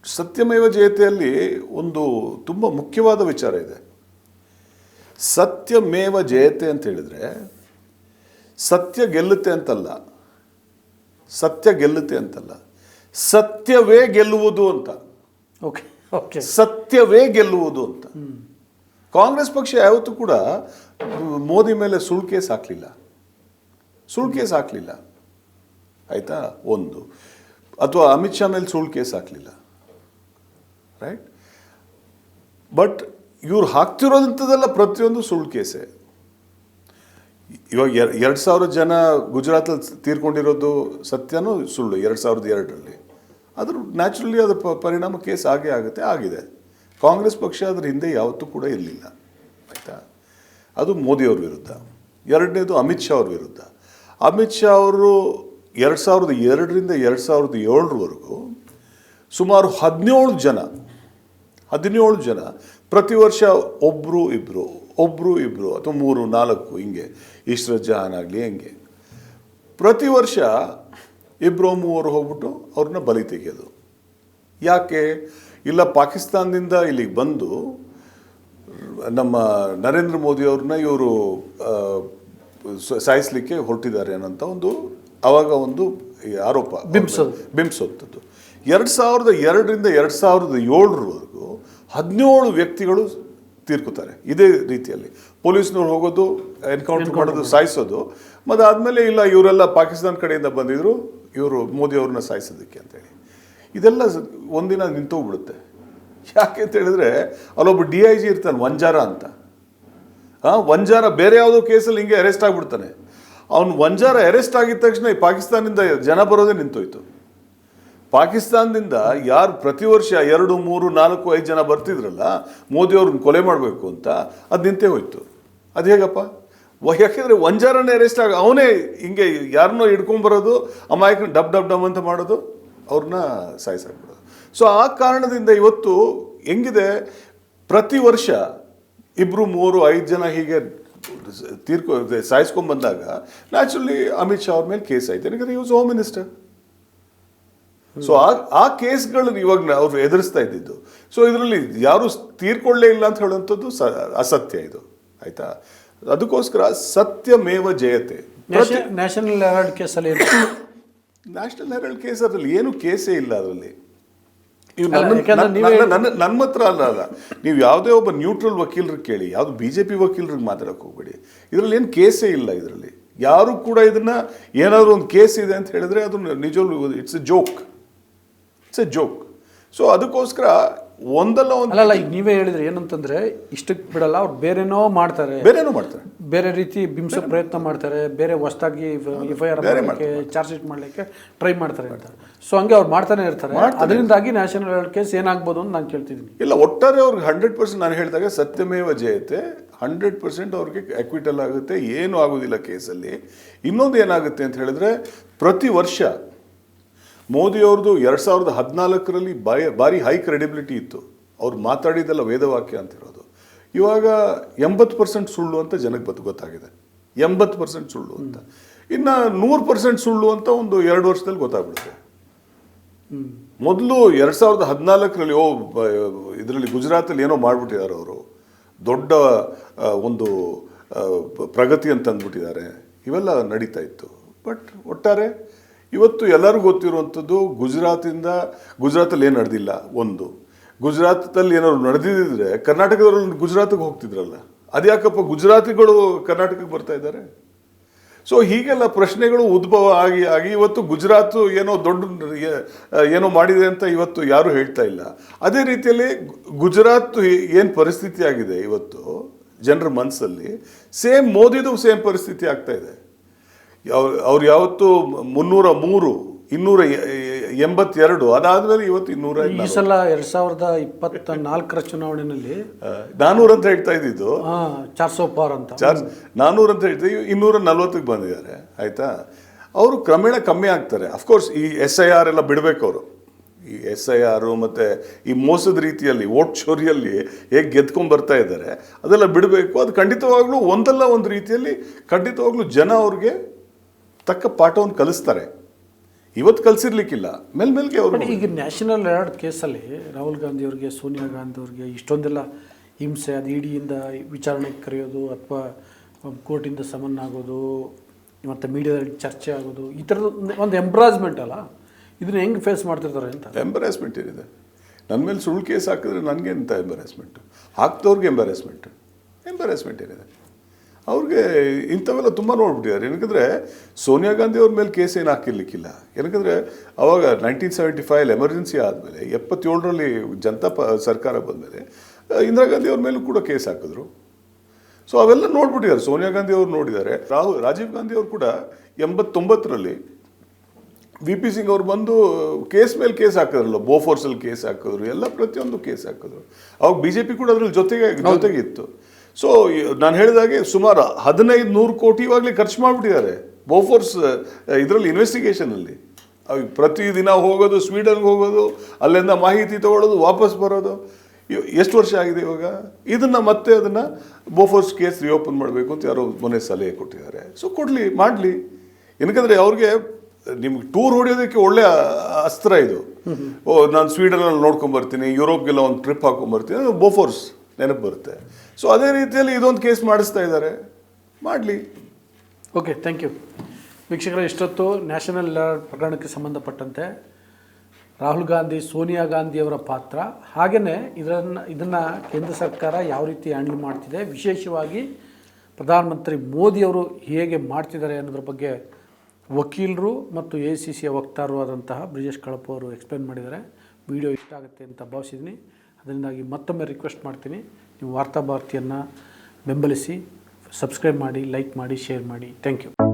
ಸತ್ಯಮೇವ ಜಯತೆಯಲ್ಲಿ ಒಂದು ತುಂಬ ಮುಖ್ಯವಾದ ವಿಚಾರ ಇದೆ. ಸತ್ಯಮೇವ ಜಯತೆ ಅಂತ ಹೇಳಿದ್ರೆ ಸತ್ಯ ಗೆಲ್ಲುತ್ತೆ ಅಂತಲ್ಲ, ಸತ್ಯ ಗೆಲ್ಲುತ್ತೆ ಅಂತಲ್ಲ, ಸತ್ಯವೇ ಗೆಲ್ಲುವುದು ಅಂತ. ಓಕೆ ಓಕೆ, ಸತ್ಯವೇ ಗೆಲ್ಲುವುದು ಅಂತ. ಕಾಂಗ್ರೆಸ್ ಪಕ್ಷ ಯಾವತ್ತೂ ಕೂಡ ಮೋದಿ ಮೇಲೆ ಸುಳ್ಳು ಕೇಸ್ ಹಾಕಲಿಲ್ಲ, ಸುಳ್ಳು ಕೇಸ್ ಹಾಕಲಿಲ್ಲ, ಆಯ್ತಾ, ಒಂದು. ಅಥವಾ ಅಮಿತ್ ಶಾ ಮೇಲೆ ಸುಳ್ಳು ಕೇಸ್ ಹಾಕಲಿಲ್ಲ, ರೈಟ್. ಬಟ್ ಇವ್ರು ಹಾಕ್ತಿರೋದಂಥದ್ದೆಲ್ಲ ಪ್ರತಿಯೊಂದು ಸುಳ್ಳು ಕೇಸೇ. ಇವಾಗ 2,000 ಜನ ಗುಜರಾತಲ್ಲಿ ತೀರ್ಕೊಂಡಿರೋದು ಸತ್ಯನೂ ಸುಳ್ಳು 2002ರಲ್ಲಿ. ಅದ್ರ ನ್ಯಾಚುರಲಿ ಅದ್ರ ಪರಿಣಾಮ ಕೇಸ್ ಆಗೇ ಆಗುತ್ತೆ, ಆಗಿದೆ. ಕಾಂಗ್ರೆಸ್ ಪಕ್ಷ ಅದ್ರ ಹಿಂದೆ ಯಾವತ್ತೂ ಕೂಡ ಇರಲಿಲ್ಲ, ಆಯಿತಾ. ಅದು ಮೋದಿಯವ್ರ ವಿರುದ್ಧ. ಎರಡನೇದು ಅಮಿತ್ ಶಾ ಅವ್ರ ವಿರುದ್ಧ. ಅಮಿತ್ ಶಾ ಅವರು 2002ರಿಂದ 2007ರವರೆಗೂ ಸುಮಾರು 17 ಜನ ಪ್ರತಿ ವರ್ಷ ಒಬ್ಬರು ಇಬ್ಬರು ಅಥವಾ 3-4 ಹಿಂಗೆ, ಇಶ್ರತ್ ಜಹಾನ್ ಆಗಲಿ ಹೆಂಗೆ, ಪ್ರತಿ ವರ್ಷ 2-3 ಹೋಗ್ಬಿಟ್ಟು ಅವ್ರನ್ನ ಬಲಿ ತೆಗೆಯೋದು. ಯಾಕೆ? ಇಲ್ಲ, ಪಾಕಿಸ್ತಾನದಿಂದ ಇಲ್ಲಿಗೆ ಬಂದು ನಮ್ಮ ನರೇಂದ್ರ ಮೋದಿ ಅವ್ರನ್ನ ಇವರು ಸಾಯಿಸಲಿಕ್ಕೆ ಹೊರಟಿದ್ದಾರೆ ಅನ್ನೋಂಥ ಆವಾಗ ಒಂದು ಆರೋಪ ಬಿಂಬಿಸೋಂಥದ್ದು. 2002ರಿಂದ 2007ರವರೆಗೂ 17 ವ್ಯಕ್ತಿಗಳು ತೀರ್ಕೊತಾರೆ ಇದೇ ರೀತಿಯಲ್ಲಿ. ಪೊಲೀಸ್ನವ್ರು ಹೋಗೋದು, ಎನ್ಕೌಂಟರ್ ಮಾಡೋದು, ಸಾಯಿಸೋದು. ಮತ್ತು ಆದಮೇಲೆ ಇಲ್ಲ, ಇವರೆಲ್ಲ ಪಾಕಿಸ್ತಾನ ಕಡೆಯಿಂದ ಬಂದಿದ್ರು, ಇವರು ಮೋದಿ ಅವ್ರನ್ನ ಸಾಯಿಸೋದಕ್ಕೆ ಅಂತೇಳಿ. ಇದೆಲ್ಲ ಒಂದಿನ ನಿಂತೋಗ್ಬಿಡುತ್ತೆ. ಯಾಕೆ ಅಂತ ಹೇಳಿದ್ರೆ ಅಲ್ಲೊಬ್ಬ DIG ಇರ್ತಾನೆ, ವಂಜಾರ ಅಂತ. ವಂಜಾರ ಬೇರೆ ಯಾವುದೋ ಕೇಸಲ್ಲಿ ಹಿಂಗೆ ಅರೆಸ್ಟ್ ಆಗಿಬಿಡ್ತಾನೆ. ಅವನು ವಂಜಾರ ಅರೆಸ್ಟ್ ಆಗಿದ ತಕ್ಷಣ ಈ ಪಾಕಿಸ್ತಾನದಿಂದ ಜನ ಬರೋದೇ ನಿಂತೋಯ್ತು. ಪಾಕಿಸ್ತಾನದಿಂದ ಯಾರು ಪ್ರತಿ ವರ್ಷ 2, 3, 4, 5 ಜನ ಬರ್ತಿದ್ರಲ್ಲ ಮೋದಿ ಅವ್ರನ್ನ ಕೊಲೆ ಮಾಡಬೇಕು ಅಂತ, ಅದು ನಿಂತೇ ಹೋಯ್ತು. ಅದು ಹೇಗಪ್ಪ? ಯಾಕೆಂದರೆ ವಂಜಾರನೇ ಅರೆಸ್ಟ್ ಅವನೇ ಹಿಂಗೆ ಯಾರನ್ನೋ ಹಿಡ್ಕೊಂಬರೋದು, ಅಮಾಯಕನ ಡಬ್ ಅಂತ ಮಾಡೋದು, ಅವ್ರನ್ನ ಸಾಯಿಸಾಕ್ಬಿಡೋದು. ಸೊ ಆ ಕಾರಣದಿಂದ ಇವತ್ತು ಹೆಂಗಿದೆ, ಪ್ರತಿ ವರ್ಷ 2, 3, 5 ಜನ ಹೀಗೆ ಸಾಯಿಸ್ಕೊಂಡ್ಬಂದಾಗ ನ್ಯಾಚುರಲಿ ಅಮಿತ್ ಶಾ ಅವ್ರ ಮೇಲೆ ಕೇಸ್ ಆಯ್ತು. ಯಾಕಂದರೆ ಈ ವಾಸ್ ಹೋಮ್ ಮಿನಿಸ್ಟರ್. ಸೊ ಆ ಕೇಸ್ಗಳು ಇವಾಗ ಅವ್ರು ಎದುರಿಸ್ತಾ ಇದ್ದಿದ್ದು. ಸೊ ಇದರಲ್ಲಿ ಯಾರು ತೀರ್ಕೊಳ್ಳೇ ಇಲ್ಲ ಅಂತ ಹೇಳುವಂಥದ್ದು ಅಸತ್ಯ ಇದು, ಆಯ್ತಾ. ಅದಕ್ಕೋಸ್ಕರ ಸತ್ಯಮೇವ ಜಯತೆ. ನ್ಯಾಷನಲ್ ಹೆರಾಲ್ಡ್ ಕೇಸಲ್ಲಿ ನ್ಯಾಷನಲ್ ಹೆರಾಲ್ಡ್ ಕೇಸ್ ಅದರಲ್ಲಿ ಏನು ಕೇಸೇ ಇಲ್ಲ. ಅದರಲ್ಲಿ ನನ್ನ ಹತ್ರ ಅಲ್ಲ, ನೀವು ಯಾವುದೇ ಒಬ್ಬ ನ್ಯೂಟ್ರಲ್ ವಕೀಲರಿಗೆ ಕೇಳಿ, ಯಾವುದು BJP ವಕೀಲರಿಗೆ ಮಾತಾಡಕ್ಕೆ ಹೋಗ್ಬೇಡಿ. ಇದರಲ್ಲಿ ಏನು ಕೇಸೇ ಇಲ್ಲ. ಇದರಲ್ಲಿ ಯಾರು ಕೂಡ ಇದನ್ನ ಏನಾದರೂ ಒಂದು ಕೇಸ್ ಇದೆ ಅಂತ ಹೇಳಿದ್ರೆ ಅದು ನಿಜವೂ ಇಟ್ಸ್ ಎ ಜೋಕ್. ಸೊ ಅದಕ್ಕೋಸ್ಕರ ಒಂದಲ್ಲ ಒಂದು ಅಲ್ಲ, ಈಗ ನೀವೇ ಹೇಳಿದ್ರೆ ಏನಂತಂದ್ರೆ ಇಷ್ಟಕ್ಕೆ ಬಿಡಲ್ಲ, ಅವ್ರು ಬೇರೆನೋ ಮಾಡ್ತಾರೆ, ಬೇರೆ ರೀತಿ ಬಿಂಬಿಸೋ ಪ್ರಯತ್ನ ಮಾಡ್ತಾರೆ, ಬೇರೆ ಹೊಸದಾಗಿ FIR ಮಾಡಲಿಕ್ಕೆ, ಚಾರ್ಜ್ ಶೀಟ್ ಮಾಡಲಿಕ್ಕೆ ಟ್ರೈ ಮಾಡ್ತಾರೆ ಅಂತ. ಸೊ ಹಂಗೆ ಅವ್ರು ಮಾಡ್ತಾನೆ ಇರ್ತಾರೆ. ಅದರಿಂದಾಗಿ ನ್ಯಾಷನಲ್ ಹೆರಾಲ್ಡ್ ಕೇಸ್ ಏನಾಗ್ಬೋದು ಅಂತ ನಾನು ಕೇಳ್ತಿದ್ದೀನಿ. ಇಲ್ಲ, ಒಟ್ಟಾರೆ ಅವ್ರಿಗೆ 100% ನಾನು ಹೇಳಿದಾಗ ಸತ್ಯಮೇವ ಜಯತೆ 100% ಅವ್ರಿಗೆ ಅಕ್ವಿಟಲ್ ಆಗುತ್ತೆ, ಏನೂ ಆಗೋದಿಲ್ಲ ಕೇಸಲ್ಲಿ. ಇನ್ನೊಂದು ಏನಾಗುತ್ತೆ ಅಂತ ಹೇಳಿದ್ರೆ, ಪ್ರತಿ ವರ್ಷ ಮೋದಿಯವ್ರದ್ದು 2014ರಲ್ಲಿ ಭಾರಿ ಹೈ ಕ್ರೆಡಿಬಿಲಿಟಿ ಇತ್ತು. ಅವ್ರು ಮಾತಾಡಿದ್ದೆಲ್ಲ ವೇದವಾಕ್ಯ ಅಂತಿರೋದು. ಇವಾಗ 80% ಸುಳ್ಳು ಅಂತ ಜನಕ್ಕೆ ಗೊತ್ತಾಗಿದೆ. 80% ಸುಳ್ಳು ಅಂತ. ಇನ್ನು 100% ಸುಳ್ಳು ಅಂತ ಒಂದು 2 ವರ್ಷದಲ್ಲಿ ಗೊತ್ತಾಗ್ಬಿಡುತ್ತೆ. ಮೊದಲು 2014ರಲ್ಲಿ ಇದರಲ್ಲಿ ಗುಜರಾತಲ್ಲಿ ಏನೋ ಮಾಡಿಬಿಟ್ಟಿದ್ದಾರೆ ಅವರು, ದೊಡ್ಡ ಒಂದು ಪ್ರಗತಿ ಅಂತ ಅಂದ್ಬಿಟ್ಟಿದ್ದಾರೆ. ಇವೆಲ್ಲ ನಡೀತಾ ಇತ್ತು. ಬಟ್ ಒಟ್ಟಾರೆ ಇವತ್ತು ಎಲ್ಲರಿಗೂ ಗೊತ್ತಿರುವಂಥದ್ದು, ಗುಜರಾತಲ್ಲಿ ಏನು ನಡೆದಿಲ್ಲ. ಒಂದು ಗುಜರಾತಲ್ಲಿ ಏನಾದ್ರು ನಡೆದಿದ್ದರೆ ಕರ್ನಾಟಕದವ್ರಲ್ಲಿ ಗುಜರಾತಿಗೆ ಹೋಗ್ತಿದ್ರಲ್ಲ, ಅದ್ಯಾಕಪ್ಪ ಗುಜರಾತಿಗಳು ಕರ್ನಾಟಕಕ್ಕೆ ಬರ್ತಾ ಇದ್ದಾರೆ? ಸೊ ಹೀಗೆಲ್ಲ ಪ್ರಶ್ನೆಗಳು ಉದ್ಭವ ಆಗಿ ಇವತ್ತು ಗುಜರಾತ್ ಏನೋ ಮಾಡಿದೆ ಅಂತ ಇವತ್ತು ಯಾರೂ ಹೇಳ್ತಾ ಇಲ್ಲ. ಅದೇ ರೀತಿಯಲ್ಲಿ ಗುಜರಾತ್ ಏನು ಪರಿಸ್ಥಿತಿ ಆಗಿದೆ ಇವತ್ತು ಜನರ ಮನಸ್ಸಲ್ಲಿ, ಸೇಮ್ ಮೋದಿದು ಸೇಮ್ ಪರಿಸ್ಥಿತಿ ಆಗ್ತಾ ಇದೆ. ಅವ್ರು ಯಾವತ್ತು 303, 82, ಅದಾದ್ಮೇಲೆ ಇವತ್ತು 200. ಈ ಸಲ 2024 ಚುನಾವಣೆಯಲ್ಲಿ 400 ಅಂತ ಹೇಳ್ತಾ ಇದ್ದಿದ್ದು 400 ಪಾರ್ ಅಂತ 400 ಅಂತ ಹೇಳ್ತೀವಿ, 240ಕ್ಕೆ ಬಂದಿದ್ದಾರೆ. ಆಯ್ತಾ, ಅವರು ಕ್ರಮೇಣ ಕಮ್ಮಿ ಆಗ್ತಾರೆ. ಅಫ್ಕೋರ್ಸ್ ಈ SIR ಎಲ್ಲ ಬಿಡಬೇಕು ಅವರು. ಈ SIR ಮತ್ತು ಈ ಮೋಸದ ರೀತಿಯಲ್ಲಿ ವೋಟ್ ಚೋರಿಯಲ್ಲಿ ಹೇಗೆ ಗೆದ್ಕೊಂಡು ಬರ್ತಾ ಇದ್ದಾರೆ ಅದೆಲ್ಲ ಬಿಡಬೇಕು. ಅದು ಖಂಡಿತವಾಗ್ಲೂ ಒಂದಲ್ಲ ಒಂದು ರೀತಿಯಲ್ಲಿ ಖಂಡಿತವಾಗ್ಲೂ ಜನ ಅವ್ರಿಗೆ ತಕ್ಕ ಪಾಠವನ್ನು ಕಲಿಸ್ತಾರೆ. ಇವತ್ತು ಕಲಿಸಿರ್ಲಿಕ್ಕಿಲ್ಲ, ಮೇಲ್ಮೇಲ್ಗೆ ಅವರು. ಈಗ ನ್ಯಾಷನಲ್ ಹೆರಾಲ್ಡ್ ಕೇಸಲ್ಲಿ ರಾಹುಲ್ ಗಾಂಧಿ ಅವ್ರಿಗೆ, ಸೋನಿಯಾ ಗಾಂಧಿ ಅವ್ರಿಗೆ ಇಷ್ಟೊಂದೆಲ್ಲ ಹಿಂಸೆ, ಅದು ಇಡಿಯಿಂದ ವಿಚಾರಣೆಗೆ ಕರೆಯೋದು ಅಥವಾ ಕೋರ್ಟಿಂದ ಸಮನ್ ಆಗೋದು ಮತ್ತು ಮೀಡಿಯಾದಲ್ಲಿ ಚರ್ಚೆ ಆಗೋದು, ಈ ಥರದ ಒಂದು ಎಂಬ್ರಾಸ್ಮೆಂಟ್ ಅಲ್ಲ, ಇದನ್ನ ಹೆಂಗೆ ಫೇಸ್ ಮಾಡ್ತಿರ್ತಾರೆ ಅಂತ. ಎಂಬರಾಸ್ಮೆಂಟ್ ಏನಿದೆ, ನನ್ನ ಮೇಲೆ ಸುಳ್ಳು ಕೇಸ್ ಹಾಕಿದ್ರೆ ನನಗೆ ಎಂಥ ಎಂಬರಾಸ್ಮೆಂಟು, ಹಾಕ್ದವ್ರಿಗೆ ಎಂಬರಾಸ್ಮೆಂಟ್ ಏನಿದೆ ಅವ್ರಿಗೆ. ಇಂಥವೆಲ್ಲ ತುಂಬ ನೋಡ್ಬಿಟ್ಟಿದ್ದಾರೆ. ಏನಕ್ಕಂದರೆ ಸೋನಿಯಾ ಗಾಂಧಿ ಅವ್ರ ಮೇಲೆ ಕೇಸ್ ಏನು ಹಾಕಿರ್ಲಿಕ್ಕಿಲ್ಲ. ಏನಕ್ಕಂದರೆ ಅವಾಗ 1975 ಎಮರ್ಜೆನ್ಸಿ ಆದಮೇಲೆ 77ರಲ್ಲಿ ಜನತಾ ಸರ್ಕಾರ ಬಂದಮೇಲೆ ಇಂದಿರಾ ಗಾಂಧಿ ಅವ್ರ ಮೇಲೂ ಕೂಡ ಕೇಸ್ ಹಾಕಿದ್ರು. ಸೊ ಅವೆಲ್ಲ ನೋಡ್ಬಿಟ್ಟಿದ್ದಾರೆ. ಸೋನಿಯಾ ಗಾಂಧಿ ಅವ್ರು ನೋಡಿದ್ದಾರೆ. ರಾಜೀವ್ ಗಾಂಧಿ ಅವರು ಕೂಡ 89ರಲ್ಲಿ VP ಸಿಂಗ್ ಅವ್ರು ಬಂದು ಕೇಸ್ ಮೇಲೆ ಕೇಸ್ ಹಾಕಿದ್ರಲ್ಲ, ಬೋಫೋರ್ಸಲ್ಲಿ ಕೇಸ್ ಹಾಕಿದ್ರು, ಎಲ್ಲ ಪ್ರತಿಯೊಂದು ಕೇಸ್ ಹಾಕಿದ್ರು. ಅವಾಗ BJP ಕೂಡ ಅದ್ರಲ್ಲಿ ಜೊತೆಗೆ ಇತ್ತು. ಸೊ ನಾನು ಹೇಳಿದಾಗೆ ಸುಮಾರು 1500 ಕೋಟಿ ಇವಾಗಲೇ ಖರ್ಚು ಮಾಡಿಬಿಟ್ಟಿದ್ದಾರೆ ಬೋಫೋರ್ಸ್ ಇದರಲ್ಲಿ ಇನ್ವೆಸ್ಟಿಗೇಷನಲ್ಲಿ. ಪ್ರತಿದಿನ ಹೋಗೋದು, ಸ್ವೀಡನ್ಗೆ ಹೋಗೋದು, ಅಲ್ಲಿಂದ ಮಾಹಿತಿ ತೊಗೊಳ್ಳೋದು, ವಾಪಸ್ ಬರೋದು. ಎಷ್ಟು ವರ್ಷ ಆಗಿದೆ ಇವಾಗ. ಇದನ್ನು ಮತ್ತೆ ಅದನ್ನು ಬೋಫೋರ್ಸ್ ಕೇಸ್ ರಿಓಪನ್ ಮಾಡಬೇಕು ಅಂತ ಯಾರೋ ಮೊನ್ನೆ ಸಲಹೆ ಕೊಟ್ಟಿದ್ದಾರೆ. ಸೊ ಮಾಡಲಿ. ಏನಕ್ಕಂದರೆ ಅವ್ರಿಗೆ ನಿಮ್ಗೆ ಟೂರ್ ಹೊಡೆಯೋದಕ್ಕೆ ಒಳ್ಳೆ ಅಸ್ತ್ರ ಇದು. ನಾನು ಸ್ವೀಡನಲ್ಲಿ ನೋಡ್ಕೊಂಬರ್ತೀನಿ, ಯುರೋಪ್ಗೆಲ್ಲ ಒಂದು ಟ್ರಿಪ್ ಹಾಕೊಂಬರ್ತೀನಿ, ಬೋಫೋರ್ಸ್ ನೆನಪು ಬರುತ್ತೆ. ಸೊ ಅದೇ ರೀತಿಯಲ್ಲಿ ಇದೊಂದು ಕೇಸ್ ಮಾಡಿಸ್ತಾ ಇದ್ದಾರೆ, ಮಾಡಲಿ. Okay, thank you. ವೀಕ್ಷಕರೇ, ಇಷ್ಟೊತ್ತು ನ್ಯಾಷನಲ್ ಹೆರಾಲ್ಡ್ ಪ್ರಕರಣಕ್ಕೆ ಸಂಬಂಧಪಟ್ಟಂತೆ ರಾಹುಲ್ ಗಾಂಧಿ, ಸೋನಿಯಾ ಗಾಂಧಿಯವರ ಪಾತ್ರ, ಹಾಗೆಯೇ ಇದನ್ನು ಕೇಂದ್ರ ಸರ್ಕಾರ ಯಾವ ರೀತಿ ಹ್ಯಾಂಡಲ್ ಮಾಡ್ತಿದೆ, ವಿಶೇಷವಾಗಿ ಪ್ರಧಾನಮಂತ್ರಿ ಮೋದಿಯವರು ಹೇಗೆ ಮಾಡ್ತಿದ್ದಾರೆ ಅನ್ನೋದ್ರ ಬಗ್ಗೆ ವಕೀಲರು ಮತ್ತು AICCಯ ವಕ್ತಾರರು ಆದಂತಹ ಬ್ರಿಜೇಶ್ ಕಳಪು ಅವರು ಎಕ್ಸ್ಪ್ಲೇನ್ ಮಾಡಿದ್ದಾರೆ. ವಿಡಿಯೋ ಇಷ್ಟ ಆಗುತ್ತೆ ಅಂತ ಭಾವಿಸಿದ್ದೀನಿ. ಅದರಿಂದಾಗಿ ಮತ್ತೊಮ್ಮೆ ರಿಕ್ವೆಸ್ಟ್ ಮಾಡ್ತೀನಿ, ನೀವು ವಾರ್ತಾಭಾರತಿಯನ್ನು ಬೆಂಬಲಿಸಿ, ಸಬ್ಸ್ಕ್ರೈಬ್ ಮಾಡಿ, ಲೈಕ್ ಮಾಡಿ, ಶೇರ್ ಮಾಡಿ. Thank you.